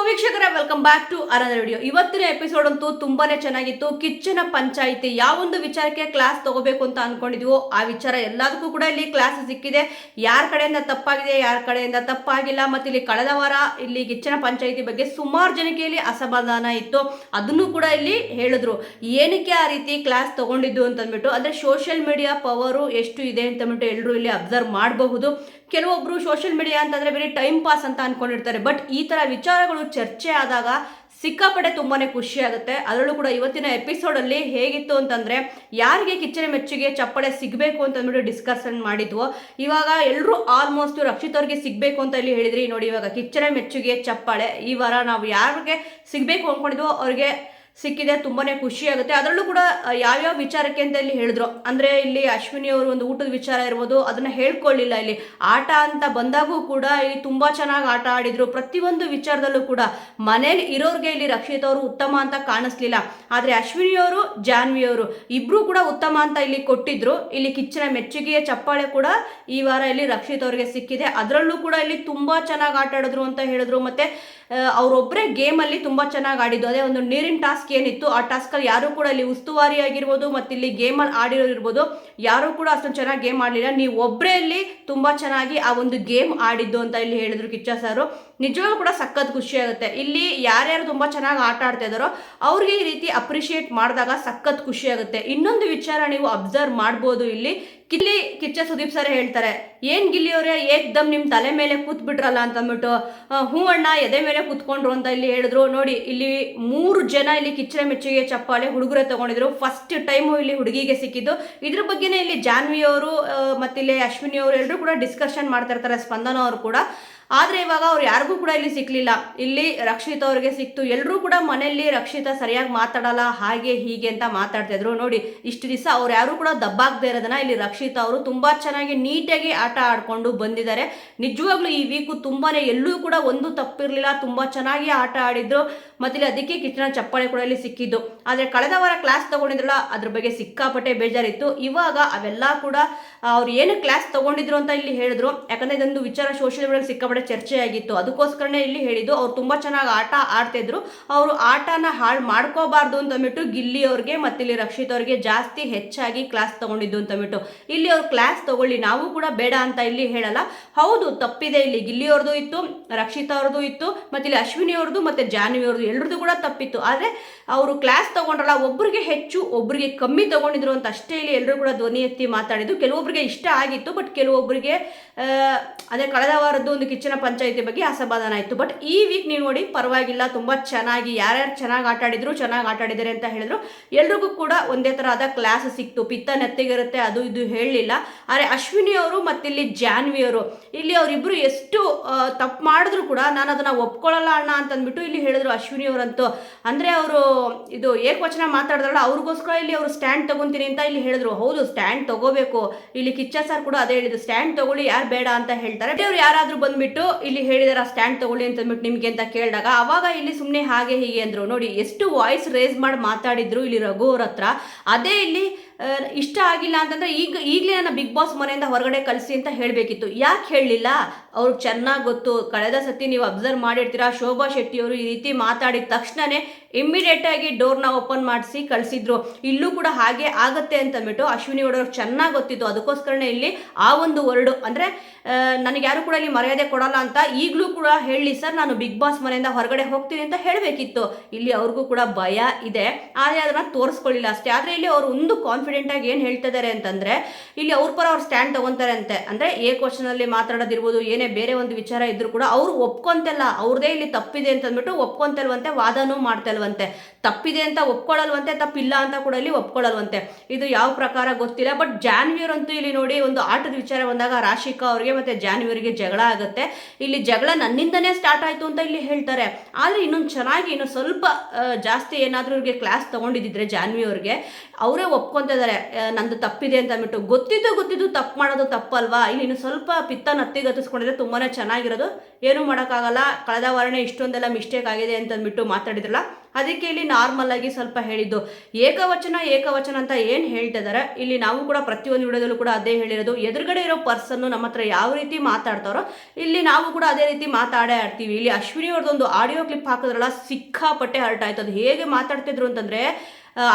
ವೀಕ್ಷಕರೇ, welcome back to another video. ಇವತ್ತಿನ episode ಅಂತೂ ತುಂಬಾನೇ ಚೆನ್ನಾಗಿತ್ತು. ಕಿಚ್ಚನ ಪಂಚಾಯಿತಿ ಯಾವೊಂದು ವಿಚಾರಕ್ಕೆ ಕ್ಲಾಸ್ ತಗೋಬೇಕು ಅಂತ ಅನ್ಕೊಂಡಿದ್ವೋ ಆ ವಿಚಾರ ಎಲ್ಲದಕ್ಕೂ ಕೂಡ ಇಲ್ಲಿ ಕ್ಲಾಸ್ ಸಿಕ್ಕಿದೆ. ಯಾರ ಕಡೆಯಿಂದ ತಪ್ಪಾಗಿದೆ, ಯಾರ ಕಡೆಯಿಂದ ತಪ್ಪಾಗಿಲ್ಲ. ಮತ್ತೆ ಇಲ್ಲಿ ಕಳೆದ ವಾರ ಇಲ್ಲಿ ಕಿಚ್ಚನ ಪಂಚಾಯಿತಿ ಬಗ್ಗೆ ಸುಮಾರು ಜನಕ್ಕೆ ಇಲ್ಲಿ ಅಸಮಾಧಾನ ಇತ್ತು. ಅದನ್ನು ಕೂಡ ಇಲ್ಲಿ ಹೇಳಿದ್ರು, ಏನಕ್ಕೆ ಆ ರೀತಿ ಕ್ಲಾಸ್ ತಗೊಂಡಿದ್ದು ಅಂತಂದ್ಬಿಟ್ಟು. ಅಂದ್ರೆ ಸೋಷಿಯಲ್ ಮೀಡಿಯಾ ಪವರು ಎಷ್ಟು ಇದೆ ಅಂತಂದ್ಬಿಟ್ಟು ಎಲ್ಲರೂ ಇಲ್ಲಿ ಅಬ್ಸರ್ವ್ ಮಾಡಬಹುದು. ಕೆಲವೊಬ್ರು ಸೋಷಿಯಲ್ ಮೀಡಿಯಾ ಅಂತಂದ್ರೆ ಬರೀ ಟೈಮ್ ಪಾಸ್ ಅಂತ ಅನ್ಕೊಂಡಿರ್ತಾರೆ. ಬಟ್ ಈ ತರ ವಿಚಾರಗಳು ಚರ್ಚೆ ಆದಾಗ ಸಿಕ್ಕಾಪಟ್ಟೆ ತುಂಬಾನೇ ಖುಷಿ ಆಗುತ್ತೆ. ಅದರಲ್ಲೂ ಕೂಡ ಇವತ್ತಿನ ಎಪಿಸೋಡ್ ಅಲ್ಲಿ ಹೇಗಿತ್ತು ಅಂತಂದ್ರೆ, ಯಾರಿಗೆ ಕಿಚ್ಚನ ಮೆಚ್ಚುಗೆ ಚಪ್ಪಳೆ ಸಿಗಬೇಕು ಅಂತಂದ್ಬಿಟ್ಟು ಡಿಸ್ಕಷನ್ ಮಾಡಿದ್ವು. ಇವಾಗ ಎಲ್ಲರೂ ಆಲ್ಮೋಸ್ಟ್ ರಕ್ಷಿತ್ ಅವ್ರಿಗೆ ಸಿಗಬೇಕು ಅಂತ ಇಲ್ಲಿ ಹೇಳಿದ್ರಿ. ನೋಡಿ, ಇವಾಗ ಕಿಚ್ಚನ ಮೆಚ್ಚುಗೆ ಚಪ್ಪಾಳೆ ಈ ವಾರ ನಾವು ಯಾರಿಗೆ ಸಿಗಬೇಕು ಅಂದ್ಕೊಂಡಿದ್ವೋ ಅವ್ರಿಗೆ ಸಿಕ್ಕಿದೆ. ತುಂಬಾನೇ ಖುಷಿ ಆಗುತ್ತೆ. ಅದರಲ್ಲೂ ಕೂಡ ಯಾವ್ಯಾವ ವಿಚಾರಕ್ಕೆ ಅಂತ ಇಲ್ಲಿ ಹೇಳಿದ್ರು. ಅಂದ್ರೆ ಇಲ್ಲಿ ಅಶ್ವಿನಿ ಅವರು ಒಂದು ಊಟದ ವಿಚಾರ ಇರ್ಬೋದು, ಅದನ್ನ ಹೇಳ್ಕೊಳ್ಳಿಲ್ಲ. ಇಲ್ಲಿ ಆಟ ಅಂತ ಬಂದಾಗೂ ಕೂಡ ಇಲ್ಲಿ ತುಂಬಾ ಚೆನ್ನಾಗಿ ಆಟ ಆಡಿದ್ರು. ಪ್ರತಿಯೊಂದು ವಿಚಾರದಲ್ಲೂ ಕೂಡ ಮನೇಲಿ ಇರೋರಿಗೆ ಇಲ್ಲಿ ರಕ್ಷಿತ್ ಅವರು ಉತ್ತಮ ಅಂತ ಕಾಣಿಸ್ಲಿಲ್ಲ. ಆದ್ರೆ ಅಶ್ವಿನಿ ಅವರು, ಜಾನ್ವಿ ಅವರು ಇಬ್ರು ಕೂಡ ಉತ್ತಮ ಅಂತ ಇಲ್ಲಿ ಕೊಟ್ಟಿದ್ರು. ಇಲ್ಲಿ ಕಿಚ್ಚನ ಮೆಚ್ಚುಗೆಯ ಚಪ್ಪಾಳೆ ಕೂಡ ಈ ವಾರ ಇಲ್ಲಿ ರಕ್ಷಿತ್ ಅವರಿಗೆ ಸಿಕ್ಕಿದೆ. ಅದರಲ್ಲೂ ಕೂಡ ಇಲ್ಲಿ ತುಂಬಾ ಚೆನ್ನಾಗಿ ಆಟ ಆಡಿದ್ರು ಅಂತ ಹೇಳಿದ್ರು. ಮತ್ತೆ ಅವರೊಬ್ಬರೇ ಗೇಮ್ ಅಲ್ಲಿ ತುಂಬಾ ಚೆನ್ನಾಗಿ ಆಡಿದ್ದು. ಅದೇ ಒಂದು ನೀರಿನ ಟಾಸ್ಕ್ ಏನಿತ್ತು, ಆ ಟಾಸ್ಕ್ ಅಲ್ಲಿ ಯಾರು ಕೂಡ ಇಲ್ಲಿ ಉಸ್ತುವಾರಿ ಆಗಿರ್ಬೋದು, ಮತ್ತೆ ಇಲ್ಲಿ ಗೇಮ್ ಅಲ್ಲಿ ಆಡಿರೋರು ಇರ್ಬೋದು, ಯಾರು ಕೂಡ ಅಷ್ಟೊಂದು ಚೆನ್ನಾಗಿ ಗೇಮ್ ಆಡಲಿಲ್ಲ. ನೀವು ಒಬ್ಬರೇ ಇಲ್ಲಿ ತುಂಬಾ ಚೆನ್ನಾಗಿ ಆ ಒಂದು ಗೇಮ್ ಆಡಿದ್ದು ಅಂತ ಇಲ್ಲಿ ಹೇಳಿದ್ರು ಕಿಚ್ಚ ಸಾರು. ನಿಜವಾಗ್ಲೂ ಕೂಡ ಸಖತ್ ಖುಷಿ ಆಗುತ್ತೆ. ಇಲ್ಲಿ ಯಾರ್ಯಾರು ತುಂಬಾ ಚೆನ್ನಾಗಿ ಆಟ ಆಡ್ತಾ ಇದಾರೋ ಅವ್ರಿಗೆ ಈ ರೀತಿ ಅಪ್ರಿಶಿಯೇಟ್ ಮಾಡಿದಾಗ ಸಖತ್ ಖುಷಿ ಆಗುತ್ತೆ. ಇನ್ನೊಂದು ವಿಚಾರ ನೀವು ಅಬ್ಸರ್ವ್ ಮಾಡ್ಬೋದು. ಇಲ್ಲಿ ಕಿಚ್ಚ ಸುದೀಪ್ ಸರ್ ಹೇಳ್ತಾರೆ, ಏನ್ ಗಿಲ್ಲಿಯವರೇ ಏಕ್ದಮ್ ನಿಮ್ ತಲೆ ಮೇಲೆ ಕೂತ್ ಬಿಟ್ರಲ್ಲ ಅಂತ ಅಂದ್ಬಿಟ್ಟು. ಹೂ ಅಣ್ಣ ಎದೆ ಮೇಲೆ ಕೂತ್ಕೊಂಡ್ರು ಅಂತ ಇಲ್ಲಿ ಹೇಳಿದ್ರು. ನೋಡಿ, ಇಲ್ಲಿ 3 ಜನ ಇಲ್ಲಿ ಕಿಚ್ಚನ ಮೆಚ್ಚುಗೆ ಚಪ್ಪಾಳೆ ಹುಡುಗರೇ ತಗೊಂಡಿದ್ರು. ಫಸ್ಟ್ ಟೈಮು ಇಲ್ಲಿ ಹುಡುಗಿಗೆ ಸಿಕ್ಕಿದ್ದು. ಇದ್ರ ಬಗ್ಗೆನೇ ಇಲ್ಲಿ ಜಾನ್ವಿ ಅವರು ಮತ್ತೆ ಇಲ್ಲಿ ಅಶ್ವಿನಿ ಅವರು ಎಲ್ಲರೂ ಕೂಡ ಡಿಸ್ಕಷನ್ ಮಾಡ್ತಾ ಇರ್ತಾರೆ, ಸ್ಪಂದನ ಅವರು ಕೂಡ. ಆದರೆ ಇವಾಗ ಅವ್ರು ಯಾರಿಗೂ ಕೂಡ ಇಲ್ಲಿ ಸಿಕ್ಕಲಿಲ್ಲ. ಇಲ್ಲಿ ರಕ್ಷಿತ್ ಅವ್ರಿಗೆ ಸಿಕ್ತು. ಎಲ್ಲರೂ ಕೂಡ ಮನೆಯಲ್ಲಿ ರಕ್ಷಿತ ಸರಿಯಾಗಿ ಮಾತಾಡಲ್ಲ, ಹಾಗೆ ಹೀಗೆ ಅಂತ ಮಾತಾಡ್ತಾ ಇದ್ರು. ನೋಡಿ, ಇಷ್ಟು ದಿವಸ ಅವ್ರು ಯಾರು ಕೂಡ ದಬ್ಬಾಗದೆ ಇರೋದನ್ನ ಇಲ್ಲಿ ರಕ್ಷಿತ ಅವರು ತುಂಬಾ ಚೆನ್ನಾಗಿ ನೀಟಾಗಿ ಆಟ ಆಡ್ಕೊಂಡು ಬಂದಿದ್ದಾರೆ. ನಿಜವಾಗ್ಲೂ ಈ ವೀಕು ತುಂಬಾನೇ ಎಲ್ಲೂ ಕೂಡ ಒಂದು ತಪ್ಪಿರಲಿಲ್ಲ. ತುಂಬಾ ಚೆನ್ನಾಗಿ ಆಟ ಆಡಿದ್ರು. ಮತ್ತೆ ಇಲ್ಲಿ ಅದಕ್ಕೆ ಕಿಚ್ಚನ ಚಪ್ಪಾಳೆ ಕೂಡ ಇಲ್ಲಿ ಸಿಕ್ಕಿದ್ದು. ಆದರೆ ಕಳೆದ ವಾರ ಕ್ಲಾಸ್ ತಗೊಂಡಿದ್ರಲ್ಲ, ಅದ್ರ ಬಗ್ಗೆ ಸಿಕ್ಕಾಪಟ್ಟೆ ಬೇಜಾರಿತ್ತು. ಇವಾಗ ಅವೆಲ್ಲ ಕೂಡ ಅವ್ರು ಏನು ಕ್ಲಾಸ್ ತಗೊಂಡಿದ್ರು ಅಂತ ಇಲ್ಲಿ ಹೇಳಿದ್ರು. ಯಾಕಂದ್ರೆ ಇದೊಂದು ವಿಚಾರ ಸೋಷಿಯಲ್ ಮೀಡಿಯಾದಲ್ಲಿ ಸಿಕ್ಕಾಪಟ್ಟೆ ಚರ್ಚೆ ಆಗಿತ್ತು. ಅದಕ್ಕೋಸ್ಕರನೇ ಇಲ್ಲಿ ಹೇಳಿದ್ದು, ಅವ್ರು ತುಂಬಾ ಚೆನ್ನಾಗಿ ಆಟ ಆಡ್ತಿದ್ರು. ಅವರು ಆಟನ ಹಾಳು ಮಾಡ್ಕೋಬಾರ್ದು ಅಂತಂದ್ಬಿಟ್ಟು ಗಿಲ್ಲಿ ಅವ್ರಿಗೆ ಮತ್ತೆ ಇಲ್ಲಿ ರಕ್ಷಿತ್ ಅವ್ರಿಗೆ ಜಾಸ್ತಿ ಹೆಚ್ಚಾಗಿ ಕ್ಲಾಸ್ ತಗೊಂಡಿದ್ದು ಅಂತಂದ್ಬಿಟ್ಟು. ಇಲ್ಲಿ ಅವ್ರು ಕ್ಲಾಸ್ ತಗೊಳ್ಳಿ, ನಾವು ಕೂಡ ಬೇಡ ಅಂತ ಇಲ್ಲಿ ಹೇಳಲ್ಲ. ಹೌದು, ತಪ್ಪಿದೆ. ಇಲ್ಲಿ ಗಿಲ್ಲಿ ಅವ್ರದ್ದು ಇತ್ತು, ರಕ್ಷಿತ್ ಅವ್ರದ್ದು ಇತ್ತು, ಮತ್ತೆ ಇಲ್ಲಿ ಅಶ್ವಿನಿ ಅವ್ರದ್ದು ಮತ್ತೆ ಜಾನ್ವಿ ಅವ್ರದ್ದು ಎಲ್ಲರದ್ದು ಕೂಡ ತಪ್ಪಿತ್ತು. ಆದ್ರೆ ಅವರು ಕ್ಲಾಸ್ ತಗೊಂಡ್ರಲ್ಲ, ಒಬ್ಬರಿಗೆ ಹೆಚ್ಚು ಒಬ್ಬರಿಗೆ ಕಮ್ಮಿ ತಗೊಂಡಿದ್ರು ಅಂತ ಅಷ್ಟೇ ಇಲ್ಲಿ ಎಲ್ಲರೂ ಕೂಡ ಧ್ವನಿ ಎತ್ತಿ ಮಾತಾಡಿದ್ದು. ಕೆಲವೊಬ್ಬರಿಗೆ ಇಷ್ಟ ಆಗಿತ್ತು, ಬಟ್ ಕೆಲವೊಬ್ಬರಿಗೆ ಅದೇ ಕಳೆದ ವಾರದ್ದು ಒಂದು ಕಿಚ್ಚನ ಪಂಚಾಯಿತಿ ಬಗ್ಗೆ ಅಸಮಾಧಾನ ಆಯಿತು. ಬಟ್ ಈ ವೀಕ್ ನೀವು ನೋಡಿ, ಪರವಾಗಿಲ್ಲ, ತುಂಬಾ ಚೆನ್ನಾಗಿ ಯಾರ್ಯಾರು ಚೆನ್ನಾಗಿ ಆಟ ಆಡಿದ್ರು, ಚೆನ್ನಾಗಿ ಆಟ ಆಡಿದ್ದಾರೆ ಅಂತ ಹೇಳಿದ್ರು. ಎಲ್ರಿಗೂ ಕೂಡ ಒಂದೇ ತರ ಆದ ಕ್ಲಾಸ್ ಸಿಕ್ತು. ಪಿತ್ತ ನೆತ್ತಿಗಿರುತ್ತೆ ಅದು ಇದು ಹೇಳಲಿಲ್ಲ. ಆದರೆ ಅಶ್ವಿನಿ ಅವರು ಮತ್ತೆ ಇಲ್ಲಿ ಜಾನ್ವಿ ಅವರು, ಇಲ್ಲಿ ಅವರಿಬ್ರು ಎಷ್ಟು ತಪ್ಪು ಮಾಡಿದ್ರು ಕೂಡ ನಾನು ಅದನ್ನ ಒಪ್ಕೊಳ್ಳಲ್ಲ ಅಣ್ಣ ಅಂತಂದ್ಬಿಟ್ಟು ಇಲ್ಲಿ ಹೇಳಿದ್ರು ಅಶ್ವಿನಿ ಅವರಂತೂ. ಅಂದ್ರೆ ಅವರು ಇದು ಏಕವಚನ ಮಾತಾಡಿದ್ರಲ್ಲ, ಅವ್ರಿಗೋಸ್ಕರ ಇಲ್ಲಿ ಅವರು ಸ್ಟ್ಯಾಂಡ್ ತಗೊಂತೀನಿ ಅಂತ ಇಲ್ಲಿ ಹೇಳಿದ್ರು. ಹೌದು, ಸ್ಟ್ಯಾಂಡ್ ತಗೋಬೇಕು. ಇಲ್ಲಿ ಕಿಚ್ಚ ಸರ್ ಕೂಡ ಅದೇ ಹೇಳಿದ್ರು, ಸ್ಟ್ಯಾಂಡ್ ತಗೊಳ್ಳಿ, ಯಾರು ಬೇಡ ಅಂತ ಹೇಳ್ತಾರೆ. ಅವ್ರು ಯಾರಾದ್ರೂ ಬಂದ್ಬಿಟ್ಟು ಇಲ್ಲಿ ಹೇಳಿದಾರ ಸ್ಟ್ಯಾಂಡ್ ತಗೊಳ್ಳಿ ಅಂತ ಅಂದ್ಬಿಟ್ಟು ನಿಮ್ಗೆ ಅಂತ ಕೇಳಿದಾಗ ಅವಾಗ ಇಲ್ಲಿ ಸುಮ್ಮನೆ ಹಾಗೆ ಹೀಗೆ ಅಂದ್ರು. ನೋಡಿ, ಎಷ್ಟು ವಾಯ್ಸ್ ರೇಸ್ ಮಾಡಿ ಮಾತಾಡಿದ್ರು ಇಲ್ಲಿ ರಘು ಅವ್ರ ಹತ್ರ. ಅದೇ ಇಲ್ಲಿ ಇಷ್ಟ ಆಗಿಲ್ಲ ಅಂತಂದ್ರೆ ಈಗಲೇ ನನ್ನ ಬಿಗ್ ಬಾಸ್ ಮನೆಯಿಂದ ಹೊರಗಡೆ ಕಳಿಸಿ ಅಂತ ಹೇಳಬೇಕಿತ್ತು. ಯಾಕೆ ಹೇಳಲಿಲ್ಲ? ಅವ್ರಿಗೆ ಚೆನ್ನಾಗಿ ಗೊತ್ತು. ಕಳೆದ ಸತಿ ನೀವು ಅಬ್ಸರ್ವ್ ಮಾಡಿರ್ತೀರಾ, ಶೋಭಾ ಶೆಟ್ಟಿ ಅವರು ಈ ರೀತಿ ಮಾತಾಡಿದ ತಕ್ಷಣನೇ ಇಮ್ಮಿಡಿಯೇಟ್ ಆಗಿ ಡೋರ್ನ ಓಪನ್ ಮಾಡಿಸಿ ಕಳಿಸಿದ್ರು. ಇಲ್ಲೂ ಕೂಡ ಹಾಗೆ ಆಗತ್ತೆ ಅಂತಂದ್ಬಿಟ್ಟು ಅಶ್ವಿನಿ ಅವ್ರಿಗೆ ಚೆನ್ನಾಗಿ ಗೊತ್ತಿತ್ತು. ಅದಕ್ಕೋಸ್ಕರನೇ ಇಲ್ಲಿ ಆ ಒಂದು ವರ್ಡು ಅಂದ್ರೆ ನನಗೆ ಯಾರು ಕೂಡ ಇಲ್ಲಿ ಮರ್ಯಾದೆ ಕೊಡಲ್ಲ ಅಂತ ಈಗಲೂ ಕೂಡ ಹೇಳಿ ಸರ್, ನಾನು ಬಿಗ್ ಬಾಸ್ ಮನೆಯಿಂದ ಹೊರಗಡೆ ಹೋಗ್ತೀನಿ ಅಂತ ಹೇಳಬೇಕಿತ್ತು. ಇಲ್ಲಿ ಅವ್ರಿಗೂ ಕೂಡ ಭಯ ಇದೆ, ಆದರೆ ಅದನ್ನ ತೋರಿಸ್ಕೊಳ್ಳಿಲ್ಲ ಅಷ್ಟೇ. ಆದರೆ ಇಲ್ಲಿ ಅವರು ಒಂದು ಕಾನ್ಫಿಡೆಂಟ್ ಆಗಿ ಏನು ಹೇಳ್ತಾ ಇದ್ದಾರೆ ಅಂತಂದ್ರೆ, ಇಲ್ಲಿ ಅವ್ರ ಪರ ಅವ್ರು ಸ್ಟ್ಯಾಂಡ್ ತಗೊಂತಾರೆ ಅಂತೆ. ಅಂದ್ರೆ ಏಕವಚನದಲ್ಲಿ ಮಾತಾಡೋದಿರ್ಬೋದು, ಏನೇ ಬೇರೆ ಒಂದು ವಿಚಾರ ಇದ್ರು ಕೂಡ ಅವರು ಒಪ್ಕೊಂತಲ್ಲ, ಅವ್ರದೇ ಇಲ್ಲಿ ತಪ್ಪಿದೆ ಅಂತಂದ್ಬಿಟ್ಟು ಒಪ್ಕೊಂತಲ್ವಂತೆ, ವಾದನೂ ಮಾಡ್ತಲ್ವಂತೆ. ತಪ್ಪಿದೆ ಅಂತ ಒಪ್ಕೊಳ್ಳಲ್ವಂತೆ, ತಪ್ಪಿಲ್ಲ ಅಂತ ಕೂಡ ಇಲ್ಲಿ ಒಪ್ಕೊಳ್ಳಲ್ವಂತೆ. ಇದು ಯಾವ ಪ್ರಕಾರ ಗೊತ್ತಿಲ್ಲ. ಬಟ್ ಜಾನ್ವಿಯರಂತೂ ಇಲ್ಲಿ ನೋಡಿ, ಒಂದು ಆಟದ ವಿಚಾರ ಬಂದಾಗ ರಾಶಿಕಾ ಅವ್ರಿಗೆ ಮತ್ತೆ ಜಾನ್ವಿಯವರಿಗೆ ಜಗಳ ಆಗುತ್ತೆ. ಇಲ್ಲಿ ಜಗಳ ನನ್ನಿಂದನೇ ಸ್ಟಾರ್ಟ್ ಆಯ್ತು ಅಂತ ಇಲ್ಲಿ ಹೇಳ್ತಾರೆ. ಆದ್ರೆ ಇನ್ನೊಂದು ಚೆನ್ನಾಗಿ ಇನ್ನು ಸ್ವಲ್ಪ ಜಾಸ್ತಿ ಏನಾದ್ರೂ ಇವ್ರಿಗೆ ಕ್ಲಾಸ್ ತಗೊಂಡಿದ್ರೆ ಜಾನ್ವಿ ಅವ್ರಿಗೆ, ಅವರೇ ಒಪ್ಕೊಂತ ಇದ್ದಾರೆ ನಂದು ತಪ್ಪಿದೆ ಅಂತ ಅಂದ್ಬಿಟ್ಟು. ಗೊತ್ತಿದ್ದು ತಪ್ಪು ಮಾಡೋದು ತಪ್ಪಲ್ವಾ? ಇಲ್ಲಿ ಇನ್ನು ಸ್ವಲ್ಪ ಪಿತ್ತ ನತ್ತಿಗತ್ತಿಸ್ಕೊಂಡಿದ್ರೆ ತುಂಬಾನೇ ಚೆನ್ನಾಗಿರೋದು. ಏನೂ ಮಾಡೋಕ್ಕಾಗಲ್ಲ. ಕಳೆದ ವಾರನೇ ಇಷ್ಟೊಂದೆಲ್ಲ ಮಿಸ್ಟೇಕ್ ಆಗಿದೆ ಅಂತ ಅಂದ್ಬಿಟ್ಟು ಮಾತಾಡಿದ್ರಲ್ಲ, ಅದಕ್ಕೆ ಇಲ್ಲಿ ನಾರ್ಮಲ್ ಆಗಿ ಸ್ವಲ್ಪ ಹೇಳಿದ್ದು. ಏಕವಚನ ಅಂತ ಏನು ಹೇಳ್ತಿದ್ದಾರೆ ಇಲ್ಲಿ, ನಾವು ಕೂಡ ಪ್ರತಿಯೊಂದು ವಿಡಿಯೋದಲ್ಲೂ ಕೂಡ ಅದೇ ಹೇಳಿರೋದು. ಎದುರುಗಡೆ ಇರೋ ಪರ್ಸನ್ ನಮ್ಮ ಹತ್ರ ಯಾವ ರೀತಿ ಮಾತಾಡ್ತಾರೋ ಇಲ್ಲಿ ನಾವು ಕೂಡ ಅದೇ ರೀತಿ ಮಾತಾಡೇ ಆಡ್ತೀವಿ. ಇಲ್ಲಿ ಅಶ್ವಿನಿ ಅವ್ರದ್ದೊಂದು ಆಡಿಯೋ ಕ್ಲಿಪ್ ಹಾಕಿದ್ರಲ್ಲ, ಸಿಕ್ಕಾಪಟ್ಟೆ ಹರ್ಟ್ ಆಯ್ತು. ಅದು ಹೇಗೆ ಮಾತಾಡ್ತಿದ್ರು ಅಂತಂದ್ರೆ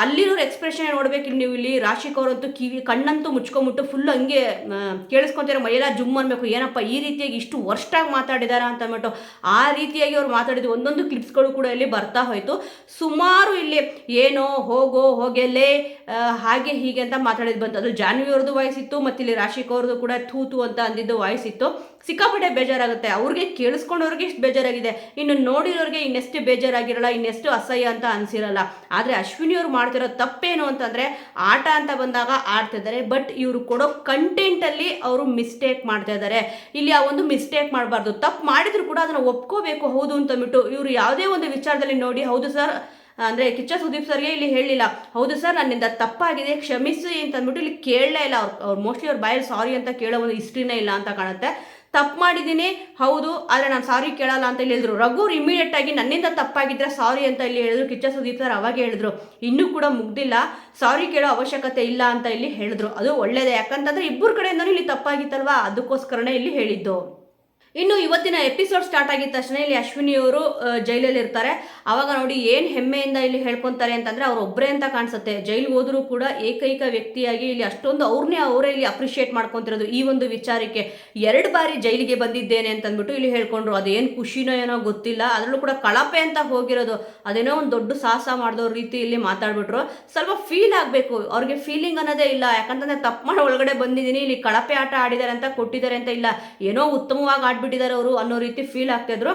ಅಲ್ಲಿರೋರು ಎಕ್ಸ್ಪ್ರೆಷನ್ ನೋಡ್ಬೇಕು. ನೀವು ಇಲ್ಲಿ ರಾಶಿಕ್ ಅವರಂತೂ ಕಣ್ಣಂತೂ ಮುಚ್ಕೊಂಬಿಟ್ಟು ಫುಲ್ ಹಂಗೆ ಕೇಳಿಸ್ಕೊಂತಾರೆ, ಮೈಯೆಲ್ಲ ಜುಮ್ ಅನ್ಬೇಕು, ಏನಪ್ಪ ಈ ರೀತಿಯಾಗಿ ಇಷ್ಟು ವರ್ಷಾಗಿ ಮಾತಾಡಿದಾರ ಅಂತ ಅಂದ್ಬಿಟ್ಟು. ಆ ರೀತಿಯಾಗಿ ಅವ್ರು ಮಾತಾಡಿದ್ದು ಒಂದೊಂದು ಕ್ಲಿಪ್ಸ್ಗಳು ಕೂಡ ಇಲ್ಲಿ ಬರ್ತಾ ಹೋಯ್ತು. ಸುಮಾರು ಇಲ್ಲಿ ಏನೋ ಹೋಗೆಲ್ಲೇ ಹಾಗೆ ಹೀಗೆ ಅಂತ ಮಾತಾಡಿದ್ದು ಬಂತು. ಅದು ಜಾನ್ವಿ ಅವ್ರದ್ದು ವಾಯ್ಸ್ ಇತ್ತು, ಮತ್ತು ಇಲ್ಲಿ ರಾಶಿಕ್ ಅವ್ರದ್ದು ಕೂಡ ಥೂ ಅಂತ ಅಂದಿದ್ದು ವಾಯ್ಸ್ ಇತ್ತು. ಸಿಕ್ಕಾಪಟ್ಟೆ ಬೇಜಾರಾಗುತ್ತೆ. ಅವ್ರಿಗೆ ಕೇಳಿಸ್ಕೊಂಡವ್ರಿಗೆ ಇಷ್ಟು ಬೇಜಾರಾಗಿದೆ, ಇನ್ನು ನೋಡಿರೋರಿಗೆ ಇನ್ನೆಷ್ಟು ಬೇಜಾರಾಗಿರಲ್ಲ, ಇನ್ನೆಷ್ಟು ಅಸಹ್ಯ ಅಂತ ಅನಿಸಿರಲ್ಲ. ಆದರೆ ಅಶ್ವಿನಿ ಅವ್ರು ಮಾಡ್ತಿರೋ ತಪ್ಪೇನು ಅಂತಂದರೆ, ಆಟ ಅಂತ ಬಂದಾಗ ಆಡ್ತಿದ್ದಾರೆ, ಬಟ್ ಇವರು ಕೊಡೋ ಕಂಟೆಂಟಲ್ಲಿ ಅವರು ಮಿಸ್ಟೇಕ್ ಮಾಡ್ತಾ ಇದ್ದಾರೆ. ಇಲ್ಲಿ ಆ ಒಂದು ಮಿಸ್ಟೇಕ್ ಮಾಡಬಾರ್ದು. ತಪ್ಪು ಮಾಡಿದ್ರು ಕೂಡ ಅದನ್ನು ಒಪ್ಕೋಬೇಕು, ಹೌದು ಅಂತಂದ್ಬಿಟ್ಟು. ಇವರು ಯಾವುದೇ ಒಂದು ವಿಚಾರದಲ್ಲಿ ನೋಡಿ, ಹೌದು ಸರ್ ಅಂದರೆ ಕಿಚ್ಚ ಸುದೀಪ್ ಸರ್ಗೆ ಇಲ್ಲಿ ಹೇಳಲಿಲ್ಲ, ಹೌದು ಸರ್ ನನ್ನಿಂದ ತಪ್ಪಾಗಿದೆ ಕ್ಷಮಿಸಿ ಅಂತಂದ್ಬಿಟ್ಟು ಇಲ್ಲಿ ಕೇಳಲೇ ಇಲ್ಲ. ಅವ್ರು ಮೋಸ್ಟ್ಲಿ ಅವ್ರ ಬಾಯಲ್ಲಿ ಸಾರಿ ಅಂತ ಕೇಳೋ ಒಂದು ಹಿಸ್ಟ್ರಿನೇ ಇಲ್ಲ ಅಂತ ಕಾಣುತ್ತೆ. ತಪ್ಪು ಮಾಡಿದ್ದೀನಿ ಹೌದು, ಆದರೆ ನಾನು ಸಾರಿ ಕೇಳಲ್ಲ ಅಂತ ಇಲ್ಲಿ ಹೇಳಿದ್ರು. ರಘು ಇಮಿಡಿಯೇಟ್ ಆಗಿ ನನ್ನಿಂದ ತಪ್ಪಾಗಿದ್ರೆ ಸಾರಿ ಅಂತ ಇಲ್ಲಿ ಹೇಳಿದ್ರು. ಕಿಚ್ಚ ಸುದೀಪ್ ಸರ್ ಅವಾಗ ಹೇಳಿದ್ರು, ಇನ್ನೂ ಕೂಡ ಮುಗ್ದಿಲ್ಲ, ಸಾರಿ ಕೇಳೋ ಅವಶ್ಯಕತೆ ಇಲ್ಲ ಅಂತ ಇಲ್ಲಿ ಹೇಳಿದ್ರು. ಅದು ಒಳ್ಳೇದೇ, ಯಾಕಂತಂದ್ರೆ ಇಬ್ಬರ ಕಡೆಯಿಂದನೂ ಇಲ್ಲಿ ತಪ್ಪಾಗಿತ್ತಲ್ವಾ, ಅದಕ್ಕೋಸ್ಕರನೇ ಇಲ್ಲಿ ಹೇಳಿದ್ದು. ಇನ್ನು ಇವತ್ತಿನ ಎಪಿಸೋಡ್ ಸ್ಟಾರ್ಟ್ ಆಗಿದ ತಕ್ಷಣ ಇಲ್ಲಿ ಅಶ್ವಿನಿ ಅವರು ಜೈಲಲ್ಲಿ ಇರ್ತಾರೆ. ಅವಾಗ ನೋಡಿ ಏನು ಹೆಮ್ಮೆಯಿಂದ ಇಲ್ಲಿ ಹೇಳ್ಕೊತಾರೆ ಅಂತಂದ್ರೆ ಅವರೊಬ್ಬರೇ ಅಂತ ಕಾಣಿಸುತ್ತೆ. ಜೈಲಿಗೆ ಹೋದರೂ ಕೂಡ ಏಕೈಕ ವ್ಯಕ್ತಿಯಾಗಿ ಇಲ್ಲಿ ಅಷ್ಟೊಂದು ಅವರೇ ಇಲ್ಲಿ ಅಪ್ರಿಷಿಯೇಟ್ ಮಾಡ್ಕೊತಿರೋದು ಈ ಒಂದು ವಿಚಾರಕ್ಕೆ. 2 ಬಾರಿ ಜೈಲಿಗೆ ಬಂದಿದ್ದೇನೆ ಅಂತಂದ್ಬಿಟ್ಟು ಇಲ್ಲಿ ಹೇಳ್ಕೊಂಡ್ರು. ಅದೇನು ಖುಷಿನೋ ಏನೋ ಗೊತ್ತಿಲ್ಲ, ಅದರಲ್ಲೂ ಕೂಡ ಕಳಪೆ ಅಂತ ಹೋಗಿರೋದು, ಅದೇನೋ ಒಂದು ದೊಡ್ಡ ಸಾಹಸ ಮಾಡಿದವ್ರ ರೀತಿ ಇಲ್ಲಿ ಮಾತಾಡ್ಬಿಟ್ರು. ಸ್ವಲ್ಪ ಫೀಲ್ ಆಗಬೇಕು, ಅವ್ರಿಗೆ ಫೀಲಿಂಗ್ ಅನ್ನೋದೇ ಇಲ್ಲ. ಯಾಕಂತಂದ್ರೆ ತಪ್ಪು ಮಾಡಿ ಒಳಗಡೆ ಬಂದಿದ್ದೀನಿ, ಇಲ್ಲಿ ಕಳಪೆ ಆಟ ಆಡಿದ್ದಾರೆ ಅಂತ ಕೊಟ್ಟಿದ್ದಾರೆ ಅಂತ ಇಲ್ಲ, ಏನೋ ಉತ್ತಮವಾಗಿ ಆಡ್ಬಿಟ್ಟಿದ್ದಾರೆ ಅವರು ಅನ್ನೋ ರೀತಿ ಫೀಲ್ ಆಗ್ತಿದ್ರು.